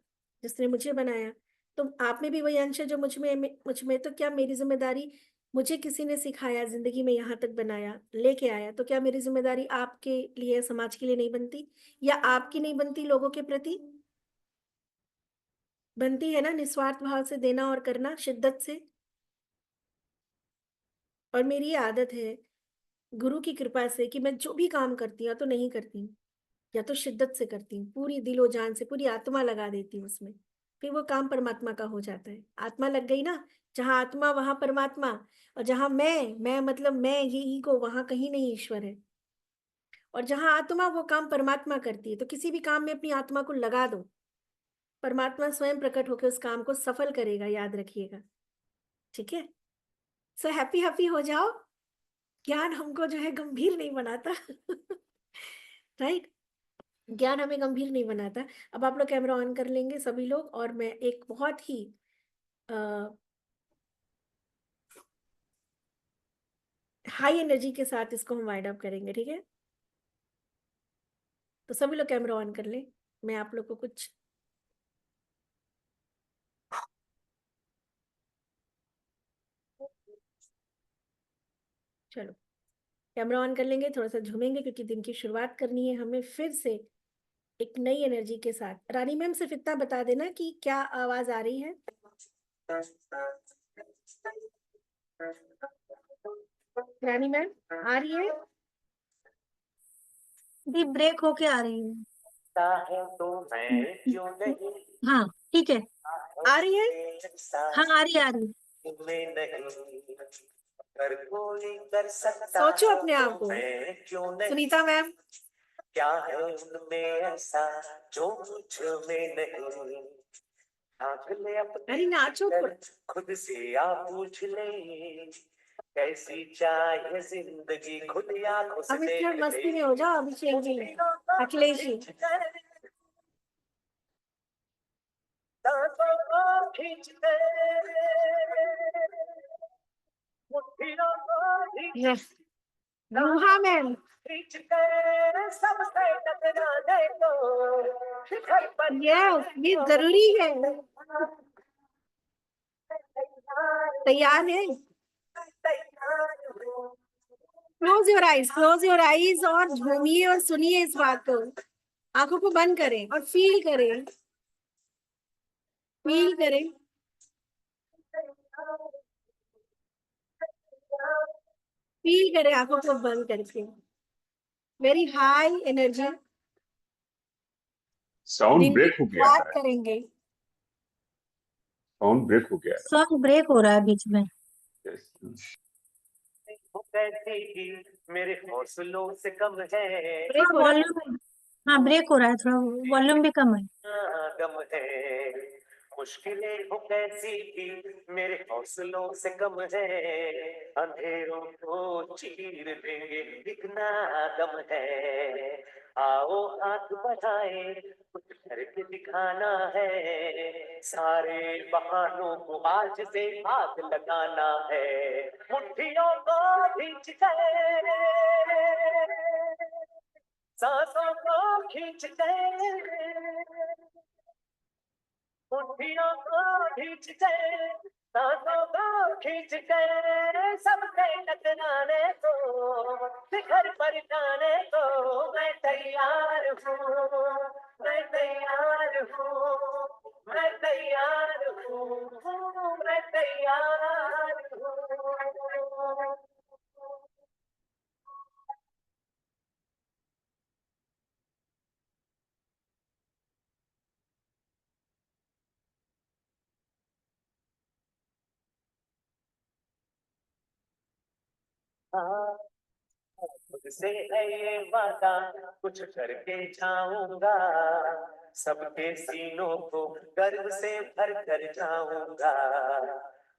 जिसने मुझे बनाया। तो आप में भी वही अंश है जो मुझ में। तो क्या मेरी जिम्मेदारी, मुझे किसी ने सिखाया, जिंदगी में यहाँ तक बनाया, लेके आया, तो क्या मेरी जिम्मेदारी आपके लिए, समाज के लिए नहीं बनती? या आपकी नहीं बनती लोगों के प्रति? बनती है ना, निस्वार्थ भाव से देना और करना, शिद्दत से। और मेरी ये आदत है गुरु की कृपा से कि मैं जो भी काम करती हूँ, या तो नहीं करती हूँ, या तो शिद्दत से करती हूँ, पूरी दिलो जान से, पूरी आत्मा लगा देती हूँ उसमें। फिर वो काम परमात्मा का हो जाता है। आत्मा लग गई ना, जहाँ आत्मा वहां परमात्मा। और जहाँ मैं मतलब मैं, ये ईगो, वहां कहीं नहीं ईश्वर है। और जहाँ आत्मा, वो काम परमात्मा करती है। तो किसी भी काम में अपनी आत्मा को लगा दो, परमात्मा स्वयं प्रकट होकर उस काम को सफल करेगा, याद रखिएगा। ठीक है, सो हैप्पी हैप्पी हो जाओ। ज्ञान हमको जो है गंभीर नहीं बनाता। राइट, ज्ञान हमें गंभीर नहीं बनाता। अब आप लोग कैमरा ऑन कर लेंगे सभी लोग, और मैं एक बहुत ही हाई एनर्जी के साथ इसको हम वाइड अप करेंगे। ठीक है, तो सभी लोग कैमरा ऑन कर ले। मैं आप लोग को कुछ चलो कैमरा ऑन कर लेंगे, थोड़ा सा झूमेंगे क्योंकि दिन की शुरुआत करनी है हमें फिर से एक नई एनर्जी के साथ। रानी मैम सिर्फ इतना बता देना कि क्या आवाज आ रही है। रानी मैम आ रही है? भी ब्रेक होके आ रही है। है तो मैं क्यों नहीं हाँ ठीक है, आ रही है। हाँ आ रही है, आ रही है। तुम्हें नहीं कर कोई कर सकता सोचो अपने आप तो को। मैं क्यों नहीं। सुनीता मैम, क्या है उनमें ऐसा जो मुझ में नहीं। आंख ले अपने अरे नाचो अंदर, खुद से आप पूछ ले कैसी चाहे जिंदगी, खुद आंखों से अब इस देख मस्ती में ले। हो जाओ अभिषेक जी, अखिलेश जी। सांसों को खींचते, मुट्ठियों को खींचते, यस, रूहा मैम, खींचते सबसे टकराने को शिखर पर यस ये जरूरी है। तैयार है? क्लोज योर आईज और झूमिए और सुनिए इस बात को। आंखों को बंद करें और फील करें, फील करें। फील करें आंखों को बंद करके। Very high energy. साउंड दिन की ब्रेक हो गया शुरुआत है, करेंगे। साउंड ब्रेक हो गया सॉन्ग ब्रेक हो रहा है बीच में। है। मेरे हौसलों से कम है, ब्रेक हो रहा है। हाँ ब्रेक हो रहा है, थोड़ा वॉल्यूम भी कम है। गम है। मुश्किलें हो कैसी भी मेरे हौसलों से कम है, अंधेरों को चीर देंगे इतना दम है। आओ हाथ बढ़ाए कुछ करके दिखाना है, सारे बहानों को आज से हाथ लगाना है। मुट्ठियों को खींच कर सांसों को खींचते, मुट्ठियों को खींचते, सांसों को खींचते सबसे टकराने को शिखर पर जाने को मैं तैयार हूँ, मैं तैयार हूँ, मैं तैयार हूँ, मैं तैयार हूँ। मुझसे है ये वादा कुछ करके जाऊंगा, सबके सीनों को गर्व से भर कर जाऊंगा।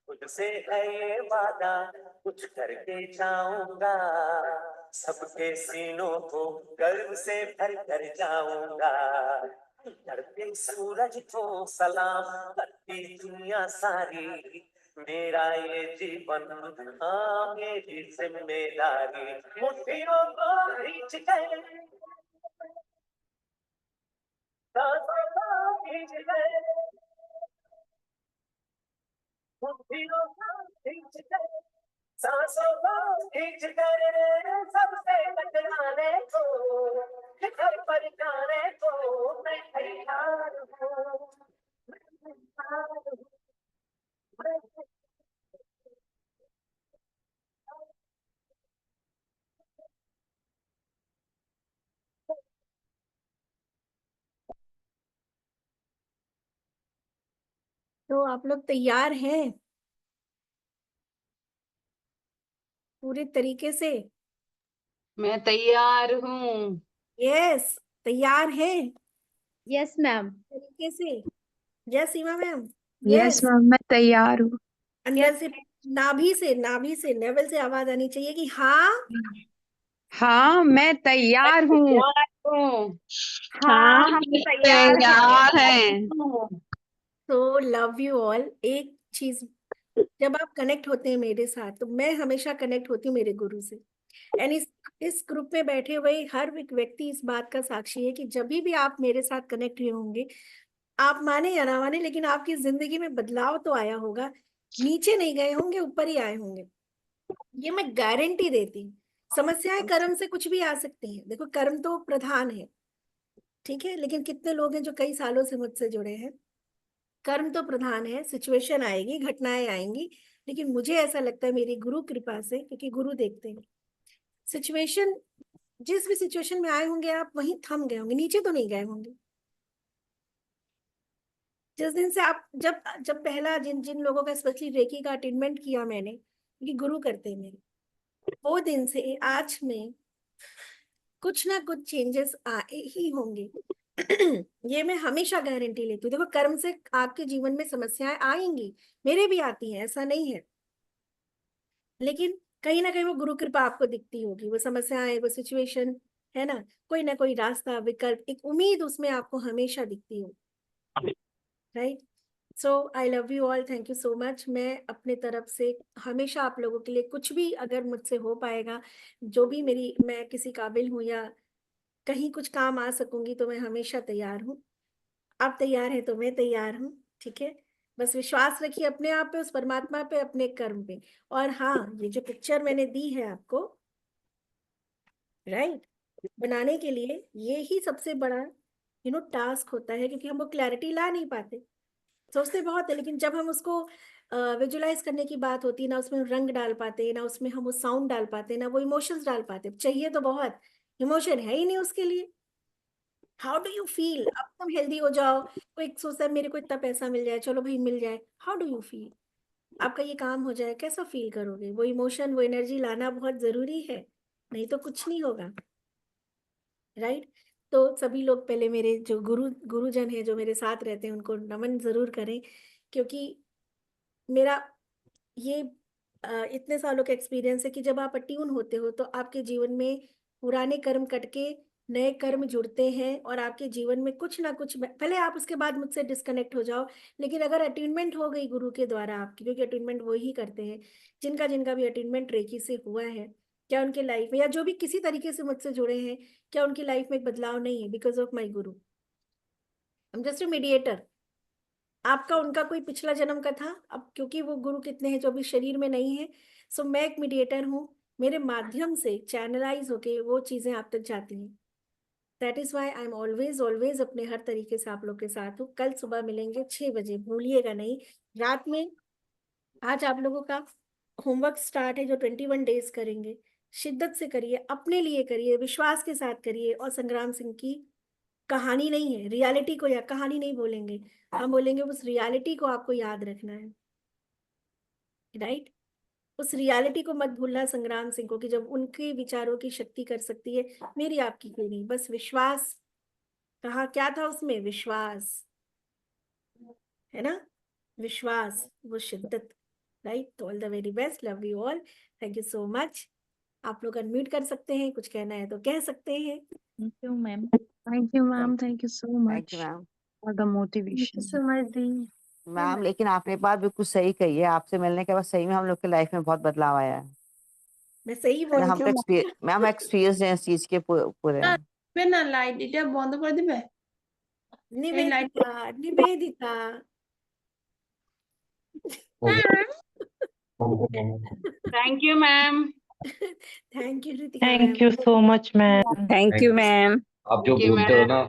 मुझसे है ये वादा कुछ करके जाऊंगा, सबके सीनों को गर्व से भर कर जाऊंगा। धरती सूरज को सलाम करती दुनिया सारी, मेरा ये जीवन हाँ मेरी जिम्मेदारी। मुट्ठियों को खींच कर सांसों को खींच कर, मुट्ठियों को खींच कर सांसों को खींच कर सबसे टकराने को शिखर पर जाने को मैं तैयार हूँ, मैं तैयार हूँ, मैं तो आप लोग तैयार हैं पूरे तरीके से? मैं तैयार हूँ। यस, तैयार हैं यस मैम। तरीके से? यस सीमा मैम, यस यस। मैम, मैं तैयार हूँ। अंदर से, नाभि से नेवल से आवाज आनी चाहिए कि हाँ। हाँ मैं तैयार हूँ। तैयार हूँ। हाँ हम तैयार हैं। तैयार हैं। तो लव यू ऑल। एक चीज, जब आप कनेक्ट होते हैं मेरे साथ तो मैं हमेशा कनेक्ट होती हूँ मेरे गुरु से। एंड इस ग्रुप में बैठे हुए हर एक व्यक्ति इस बात का साक्षी है कि जब भी आप मेरे साथ कनेक्ट हुए होंगे, आप माने या ना माने लेकिन आपकी जिंदगी में बदलाव तो आया होगा। नीचे नहीं गए होंगे, ऊपर ही आए होंगे, ये मैं गारंटी देती हूँ। समस्याएं कर्म से कुछ भी आ सकती हैं, देखो कर्म तो प्रधान है, ठीक है, लेकिन कितने लोग हैं जो कई सालों से मुझसे जुड़े हैं। कर्म तो प्रधान है, सिचुएशन आएगी, घटनाएं आएंगी, लेकिन मुझे ऐसा लगता है मेरी गुरु कृपा से, क्योंकि गुरु देखते हैं सिचुएशन जिस भी सिचुएशन में आए होंगे आप वहीं थम गए होंगे, नीचे तो नहीं गए होंगे। जिस दिन से आप जब जब पहला जिन जिन लोगों का स्पेशली रेकी का अटेनमेंट किया मैंने, क्योंकि गुरु करते हैं मेरे, वो दिन से आज में कुछ ना कुछ चेंजेस आए ही होंगे। ये मैं हमेशा गारंटी लेती हूँ। देखो, कर्म से आपके जीवन में समस्याएं आएंगी, मेरे भी आती हैं, ऐसा नहीं है, लेकिन कहीं ना कहीं वो गुरु कृपा आपको दिखती होगी, वो समस्याएं, वो सिचुएशन, है ना कोई रास्ता, विकल्प, एक उम्मीद उसमें आपको हमेशा दिखती होगी। Right. So I love you all, thank you so much. मैं अपने तरफ से हमेशा आप लोगों के लिए कुछ भी अगर मुझसे हो पाएगा, जो भी मैं किसी काबिल हूँ या कहीं कुछ काम आ सकूंगी, तो मैं हमेशा तैयार हूँ। आप तैयार हैं तो मैं तैयार हूँ। ठीक है, बस विश्वास रखिए अपने आप पे, उस परमात्मा पे, अपने कर्म पे। और हाँ, ये जो पिक्चर मैंने दी है आपको, राइट, बनाने के लिए ये ही सबसे बड़ा टास्क होता है, क्योंकि हम वो क्लैरिटी ला नहीं पाते, सोचते बहुत है, लेकिन जब हम उसको विजुलाइज करने की बात होती है ना, उसमें रंग डाल पाते, ना उसमें हम वो साउंड डाल पाते, ना वो इमोशंस डाल पाते। चाहिए तो बहुत, इमोशन है ही नहीं उसके लिए। How do you feel? अब तुम हेल्दी हो जाओ, कोई सोचता है मेरे को इतना पैसा मिल जाए, चलो भाई मिल जाए, हाउ डू यू फील? आपका ये काम हो जाए, कैसा फील करोगे? वो इमोशन, वो एनर्जी लाना बहुत जरूरी है, नहीं तो कुछ नहीं होगा। राइट। तो सभी लोग पहले मेरे जो गुरुजन है, जो मेरे साथ रहते हैं, उनको नमन जरूर करें, क्योंकि मेरा ये इतने सालों का एक्सपीरियंस है कि जब आप अट्यून होते हो तो आपके जीवन में पुराने कर्म कट के नए कर्म जुड़ते हैं, और आपके जीवन में कुछ ना कुछ, भले आप उसके बाद मुझसे डिस्कनेक्ट हो जाओ, लेकिन अगर अट्यूनमेंट हो गई गुरु के द्वारा आपकी, क्योंकि अट्यूनमेंट वो ही करते हैं, जिनका जिनका भी अट्यूनमेंट रेकी से हुआ है, क्या उनके लाइफ में, या जो भी किसी तरीके से मुझसे जुड़े हैं, क्या उनकी लाइफ में एक बदलाव नहीं है? Because of my Guru. I am just a mediator. आपका उनका कोई पिछला जन्म का था, अब क्योंकि वो गुरु कितने हैं जो अभी शरीर में नहीं है, सो मैं एक मीडिएटर हूँ, मेरे माध्यम से चैनलाइज होके वो चीजें आप तक जाती हैं। That is why I am always always अपने हर तरीके से आप लोग के साथ हूँ। कल सुबह मिलेंगे 6 बजे, भूलिएगा नहीं। रात में आज आप लोगों का होमवर्क स्टार्ट है, जो 21 डेज करेंगे, शिद्दत से करिए, अपने लिए करिए, विश्वास के साथ करिए। और संग्राम सिंह की कहानी नहीं है, रियलिटी को, या कहानी नहीं बोलेंगे, हम बोलेंगे उस रियलिटी को आपको याद रखना है। राइट। उस रियलिटी को मत भूलना संग्राम सिंह को, कि जब उनके विचारों की शक्ति कर सकती है, मेरी आपकी क्यों नहीं? बस विश्वास, कहा क्या था उसमें? विश्वास, है ना, विश्वास, वो शिद्दत। राइट। तो all the very best, love you all, thank you so much. आप लोग अनम्यूट कर सकते हैं, कुछ कहना है तो कह सकते हैं। Thank you, ma'am. Thank you, ma'am. Thank you so thank much you ma'am. for the motivation. so much the. Ma'am लेकिन आपने बात बिल्कुल सही कही है, आपसे मिलने के बाद सही में हम लोग की लाइफ में बहुत बदलाव आया है। मैं सही ना बोल हम तो मैम एक्सपीरियंस हैं इस चीज के पूरे। না লাইট এটা বন্ধ করে দিবে Nivedita, Nivedita. Thank you ma'am. Thank you Ritika Thank you so much, ma'am. Thank you ma'am. आप जो Thank you, बोलते हो ma'am. ना,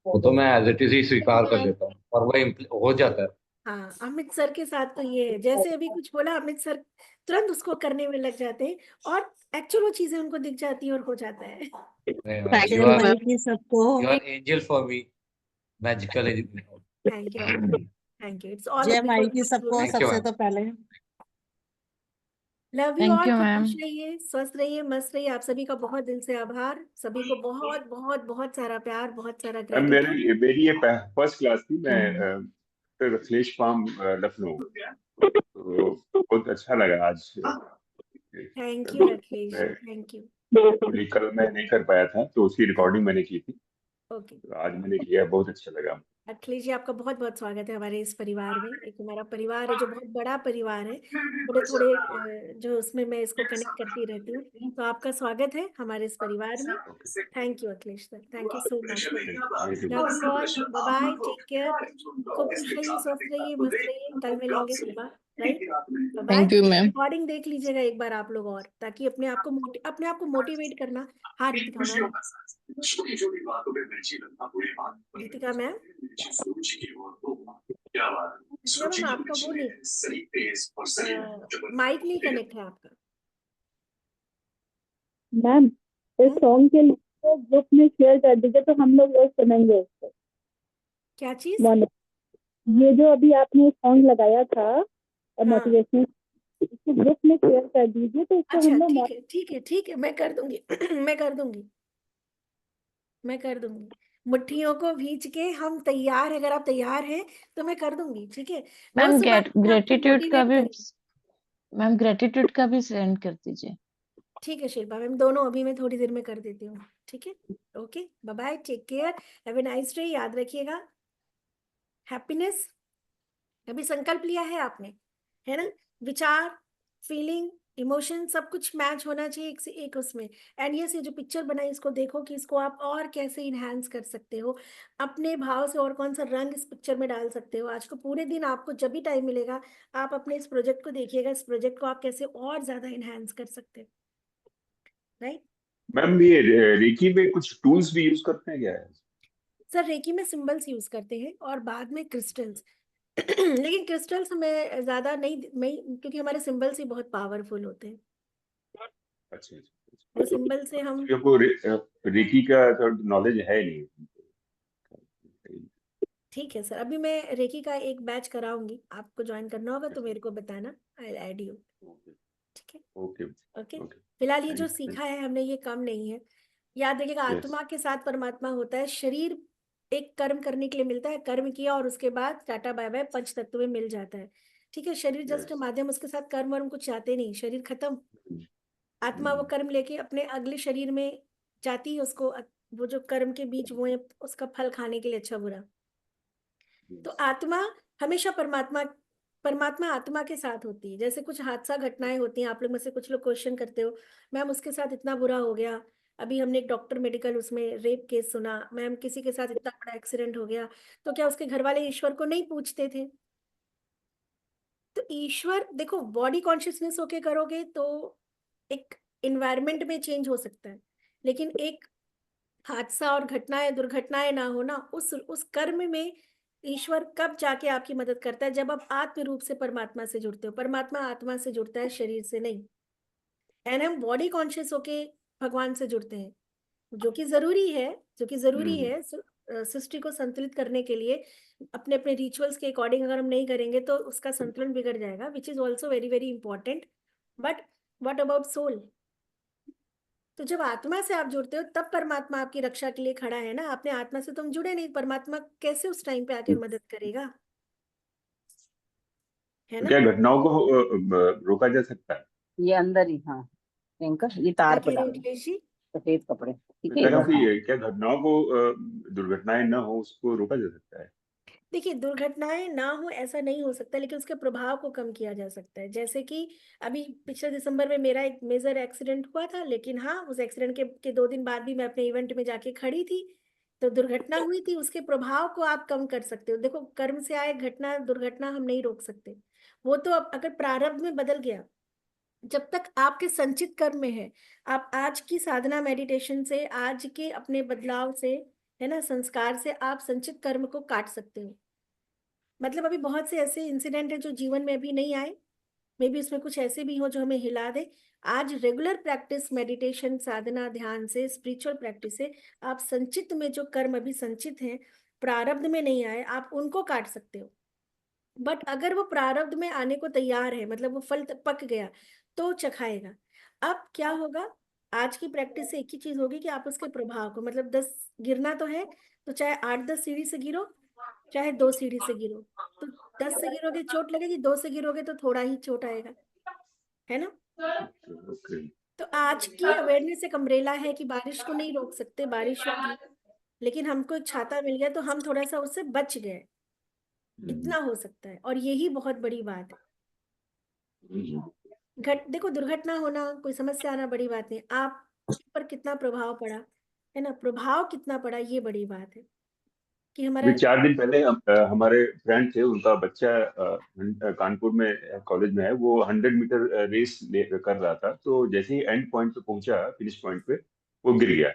वो तो मैं एज इट इज ही स्वीकार कर लेता हूँ और वो हो जाता है। हाँ, अमित सर के साथ तो ये है, जैसे अभी कुछ बोला अमित सर, तुरंत उसको करने में लग जाते हैं, और एक्चुअल वो चीजें उनको दिख जाती है और हो जाता है। Thank you ma'am. You are angel for me, magical angel. Thank you, thank you, it's all जय माई की सबको Thank you, सबसे ma'am. तो पहले। Love you Thank all. you, खुश ma'am. रहिए, स्वस्थ रहिए, मस्त रहिए। आप सभी का बहुत दिल से आभार, सभी को बहुत बहुत बहुत सारा प्यार, बहुत सारा मैम ग्रेटिट्यूड। मेरी ये फर्स्ट क्लास थी। मैं डॉक्टर अखिलेश पाम लखनऊ, तो बहुत अच्छा लगा आज। Thank you Akhilesh, thank you. Actually कल मैं नहीं कर पाया था, तो उसकी रिकॉर्डिंग मैंने की थी, ओके, तो आज मैंने किया, बहुत अच्छा लगा। अखिलेश जी आपका बहुत बहुत स्वागत है हमारे इस परिवार में। एक हमारा परिवार है जो बहुत बड़ा परिवार है, थोड़े थोड़े जो उसमें मैं इसको कनेक्ट करती रहती हूँ, तो आपका स्वागत है हमारे इस परिवार में। Thank you Akhilesh sir, thank you so much. Love you all, bye bye, take care. खूब खुश रहिए, स्वस्थ रहिए, मस्त रहिए। कल मिलेंगे सुबह, right, bye bye. Thank you, ma'am. Recording देख लीजिएगा एक बार आप लोग, और ताकि अपने आप को मोटिवेट करना। हाँ Ritika ma'am, Ritika ma'am, Ritika ma'am आपका वो नहीं, माइक नहीं कनेक्ट है आपका। मैम, इस सॉन्ग के लिए तो ग्रुप में शेयर कर दीजिए तो हम लोग रोज सुनेंगे उसको। क्या चीज? ये जो अभी आपने सॉन्ग लगाया था हाँ। मोटिवेशनल, इसको ग्रुप में शेयर कर दीजिए तो इसको अच्छा हम लोग ठीक है ठीक है ठीक है, मैं कर दूंगी मैं कर दूंगी, मैं कर दूंगी। मुट्ठियों को भींच के हम तैयार हैं, अगर आप तैयार हैं तो मैं कर दूंगी, ठीक है। मैम बहुत सी बातें आपको ग्रेटिट्यूड का मोटिवेट भी, करें। मैम ग्रेटिट्यूड का भी सेंड कर दीजिए। ठीक है शिल्पा मैम, दोनों अभी मैं थोड़ी देर में कर देती हूँ, ठीक है। Okay, bye bye, take care, have a nice day. याद रखिएगा हैप्पीनेस, अभी संकल्प लिया है आपने, है ना। विचार, फीलिंग, इमोशन सब कुछ मैच होना चाहिए एक से एक उसमें। एंड यस, ये जो पिक्चर बनाई इसको देखो कि इसको आप और कैसे इनहेंस कर सकते हो, अपने भाव से और कौन सा रंग इस पिक्चर में डाल सकते हो। आज को पूरे दिन आपको जब भी टाइम मिलेगा आप अपने इस प्रोजेक्ट को देखिएगा, इस प्रोजेक्ट को आप कैसे और ज्यादा इनहेंस कर सकते हो, राइट। मैम ये रेकी में कुछ टूल्स भी यूज करते हैं क्या? सर रेकी में सिंबल्स यूज करते हैं और बाद में क्रिस्टल्स लेकिन क्रिस्टल्स हमें ज्यादा नहीं, क्योंकि हमारे सिंबल्स ही बहुत पावरफुल होते हैं। अच्छा वो सिंबल से हम, आपको रेकी का नॉलेज है नहीं। ठीक है सर, अभी मैं रेकी का एक बैच कराऊंगी, आपको ज्वाइन करना होगा तो मेरे को बताना, आई ऐड यू, ठीक है। ओके ओके, ओके, फिलहाल ये जो थैंक सीखा है हमने ये कम नहीं है। याद रखिएगा यस आत्मा के साथ परमात्मा होता है, शरीर एक कर्म करने के लिए मिलता है, कर्म किया और उसके बाद टाटा बाय बाय पंच तत्व में मिल जाता है, ठीक है। शरीर जस्ट यस माध्यम, उसके साथ कर्म वर्म कुछ चाहते नहीं, शरीर खत्म, आत्मा वो कर्म लेके अपने अगले शरीर में जाती है, उसको वो जो कर्म के बीज वो है उसका फल खाने के लिए, अच्छा बुरा। तो आत्मा हमेशा परमात्मा, परमात्मा आत्मा के साथ होती है। जैसे कुछ हादसा घटनाएं होती हैं, आप लोग में से कुछ लोग क्वेश्चन करते हो मैम उसके साथ इतना बुरा हो गया, अभी हमने एक डॉक्टर मेडिकल उसमें रेप केस सुना, मैम किसी के साथ इतना बड़ा एक्सीडेंट हो गया, तो क्या उसके घर वाले ईश्वर को नहीं पूछते थे? तो ईश्वर देखो, बॉडी कॉन्शियसनेस होके करोगे तो एक इन्वायरमेंट में चेंज हो सकता है, लेकिन एक हादसा और घटनाएं दुर्घटनाएं ना होना, उस कर्म में ईश्वर कब जाके आपकी मदद करता है? जब आप आत्म रूप से परमात्मा से जुड़ते हो। परमात्मा आत्मा से जुड़ता है, शरीर से नहीं। एंड हम बॉडी कॉन्शियस होके भगवान से जुड़ते हैं, जो कि जरूरी है, जो कि जरूरी है सृष्टि को संतुलित करने के लिए। अपने अपने रिचुअल्स के अकॉर्डिंग अगर हम नहीं करेंगे तो उसका संतुलन बिगड़ जाएगा, which is also very very important. But what about soul? तो जब आत्मा से आप जुड़ते हो तब परमात्मा आपकी रक्षा के लिए खड़ा है ना। अपने आत्मा से तुम जुड़े नहीं, परमात्मा कैसे उस टाइम पे आके मदद करेगा, है ना। क्या घटनाओं को रोका जा सकता है? ये अंदर ही, हाँ एंकर ये क्या तार कह पे रहे हो डालना, अखिलेश जी? सफेद कपड़े, ठीक है मेरे ख्याल इधर, से हाँ। क्या घटनाओं को दुर्घटनाएं न हो उसको रोका जा सकता है? देखिए, दुर्घटनाएं ना हो ऐसा नहीं हो सकता, लेकिन उसके प्रभाव को कम किया जा सकता है। जैसे कि अभी पिछले दिसंबर में मेरा एक मेजर एक्सीडेंट हुआ था, लेकिन हाँ उस एक्सीडेंट के 2 दिन बाद भी मैं अपने इवेंट में जाके खड़ी थी। तो दुर्घटना हुई थी, उसके प्रभाव को आप कम कर सकते हो। देखो, कर्म से आए घटना दुर्घटना हम नहीं रोक सकते, वो तो अब अगर प्रारब्ध में बदल गया, जब तक आपके संचित कर्म में है, आप आज की साधना मेडिटेशन से, आज के अपने बदलाव से, है ना, संस्कार से आप संचित कर्म को काट सकते हो। मतलब अभी बहुत से ऐसे इंसिडेंट है जो जीवन में अभी नहीं आए, मे बी उसमें कुछ ऐसे भी हो जो हमें हिला दे। आज रेगुलर प्रैक्टिस, मेडिटेशन, साधना, ध्यान से, स्पिरिचुअल प्रैक्टिस से आप संचित में जो कर्म अभी संचित हैं, प्रारब्ध में नहीं आए, आप उनको काट सकते हो। बट अगर वो प्रारब्ध में आने को तैयार है, मतलब वो फल पक गया, तो चखाएगा। अब क्या होगा, आज की प्रैक्टिस से एक ही चीज होगी कि आप उसके प्रभाव को, मतलब 10 गिरना तो है, तो चाहे 8-10 सीढ़ी से गिरो, चाहे 2 सीढ़ी से गिरो। तो 10 से गिरोगे चोट लगेगी, 2 से गिरोगे तो थोड़ा ही चोट आएगा, है ना। ओके। तो आज की अवेयरनेस एक अम्ब्रेला है कि बारिश को नहीं रोक सकते, बारिश होगी, लेकिन हमको एक छाता मिल गया तो हम थोड़ा सा उससे बच गए, इतना हो सकता है। और यही बहुत बड़ी बात है। देखो, दुर्घटना होना, कोई समस्या आना बड़ी बात नहीं, आप पर कितना प्रभाव पड़ा, है ना, प्रभाव कितना पड़ा, ये बड़ी बात है कि अभी हमारा। 4 दिन पहले हमारे फ्रेंड थे, उनका बच्चा कानपुर में कॉलेज में है, वो 100 मीटर रेस कर रहा था। तो जैसे ही एंड पॉइंट पे पहुंचा, फिनिश पॉइंट पे, वो गिर गया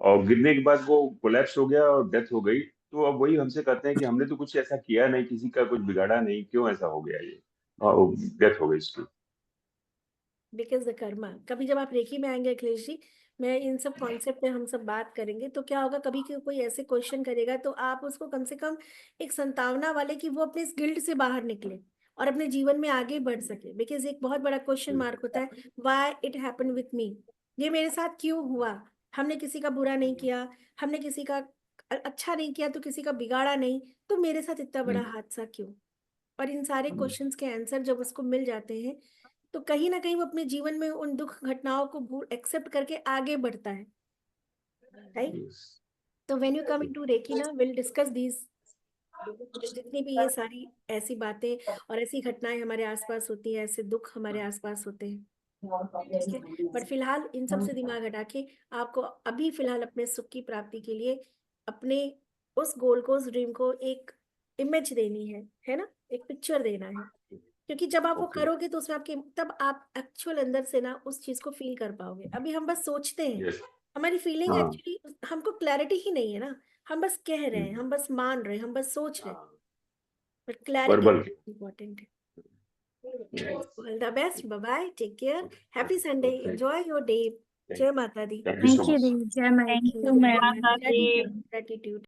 और गिरने के बाद वो कोलैप्स हो गया और डेथ हो गई। तो अब वही हमसे कहते हैं कि हमने तो कुछ ऐसा किया नहीं, किसी का कुछ बिगाड़ा नहीं, क्यों ऐसा हो गया ये, और डेथ हो गई इसकी। बिकॉज द कर्मा, कभी जब आप रेखी में आएंगे अखिलेश जी, मैं इन सब कॉन्सेप्ट पे हम सब बात करेंगे। तो क्या होगा, कभी कोई ऐसे क्वेश्चन करेगा तो आप उसको कम से कम एक संतावना वाले कि वो अपने इस गिल्ड से बाहर निकले और अपने जीवन में आगे बढ़ सके। बिकॉज एक बहुत बड़ा क्वेश्चन मार्क होता है, why it happen with me, ये मेरे साथ क्यों हुआ। हमने किसी का बुरा नहीं किया, हमने किसी का अच्छा नहीं किया, तो किसी का बिगाड़ा नहीं, तो मेरे साथ इतना बड़ा हादसा क्यों। और इन सारे क्वेश्चंस के आंसर जब उसको मिल जाते हैं तो कहीं ना कहीं वो अपने जीवन में उन दुख घटनाओं को भूल एक्सेप्ट करके आगे बढ़ता है, राइट। तो when you come into reiki ना, विल डिस्कस दीज, जितनी भी ये सारी ऐसी बातें और ऐसी घटनाएं हमारे आसपास होती हैं, ऐसे दुख हमारे आसपास होते हैं, ठीक है। बट फिलहाल इन सब से दिमाग हटा के आपको अभी फिलहाल अपने सुख की प्राप्ति के लिए अपने उस गोल को, उस ड्रीम को एक इमेज देनी है ना, एक पिक्चर देना है। क्योंकि जब आप वो करोगे तो उसमें आपके, तब आप एक्चुअल अंदर से ना उस चीज को फील कर पाओगे। अभी हम बस सोचते हैं, हमारी फीलिंग एक्चुअली, हमको क्लैरिटी ही नहीं है ना, हम बस कह रहे हैं, हम बस मान रहे हैं, हम बस सोच रहे हैं, बट क्लैरिटी इम्पोर्टेंट है। All the best, bye bye, take care, happy Sunday, enjoy your day. जय माता दी। Thank you so much. Thank you, Devi. Jai Mata Thank Di. you, ma'am. Gratitude, gratitude.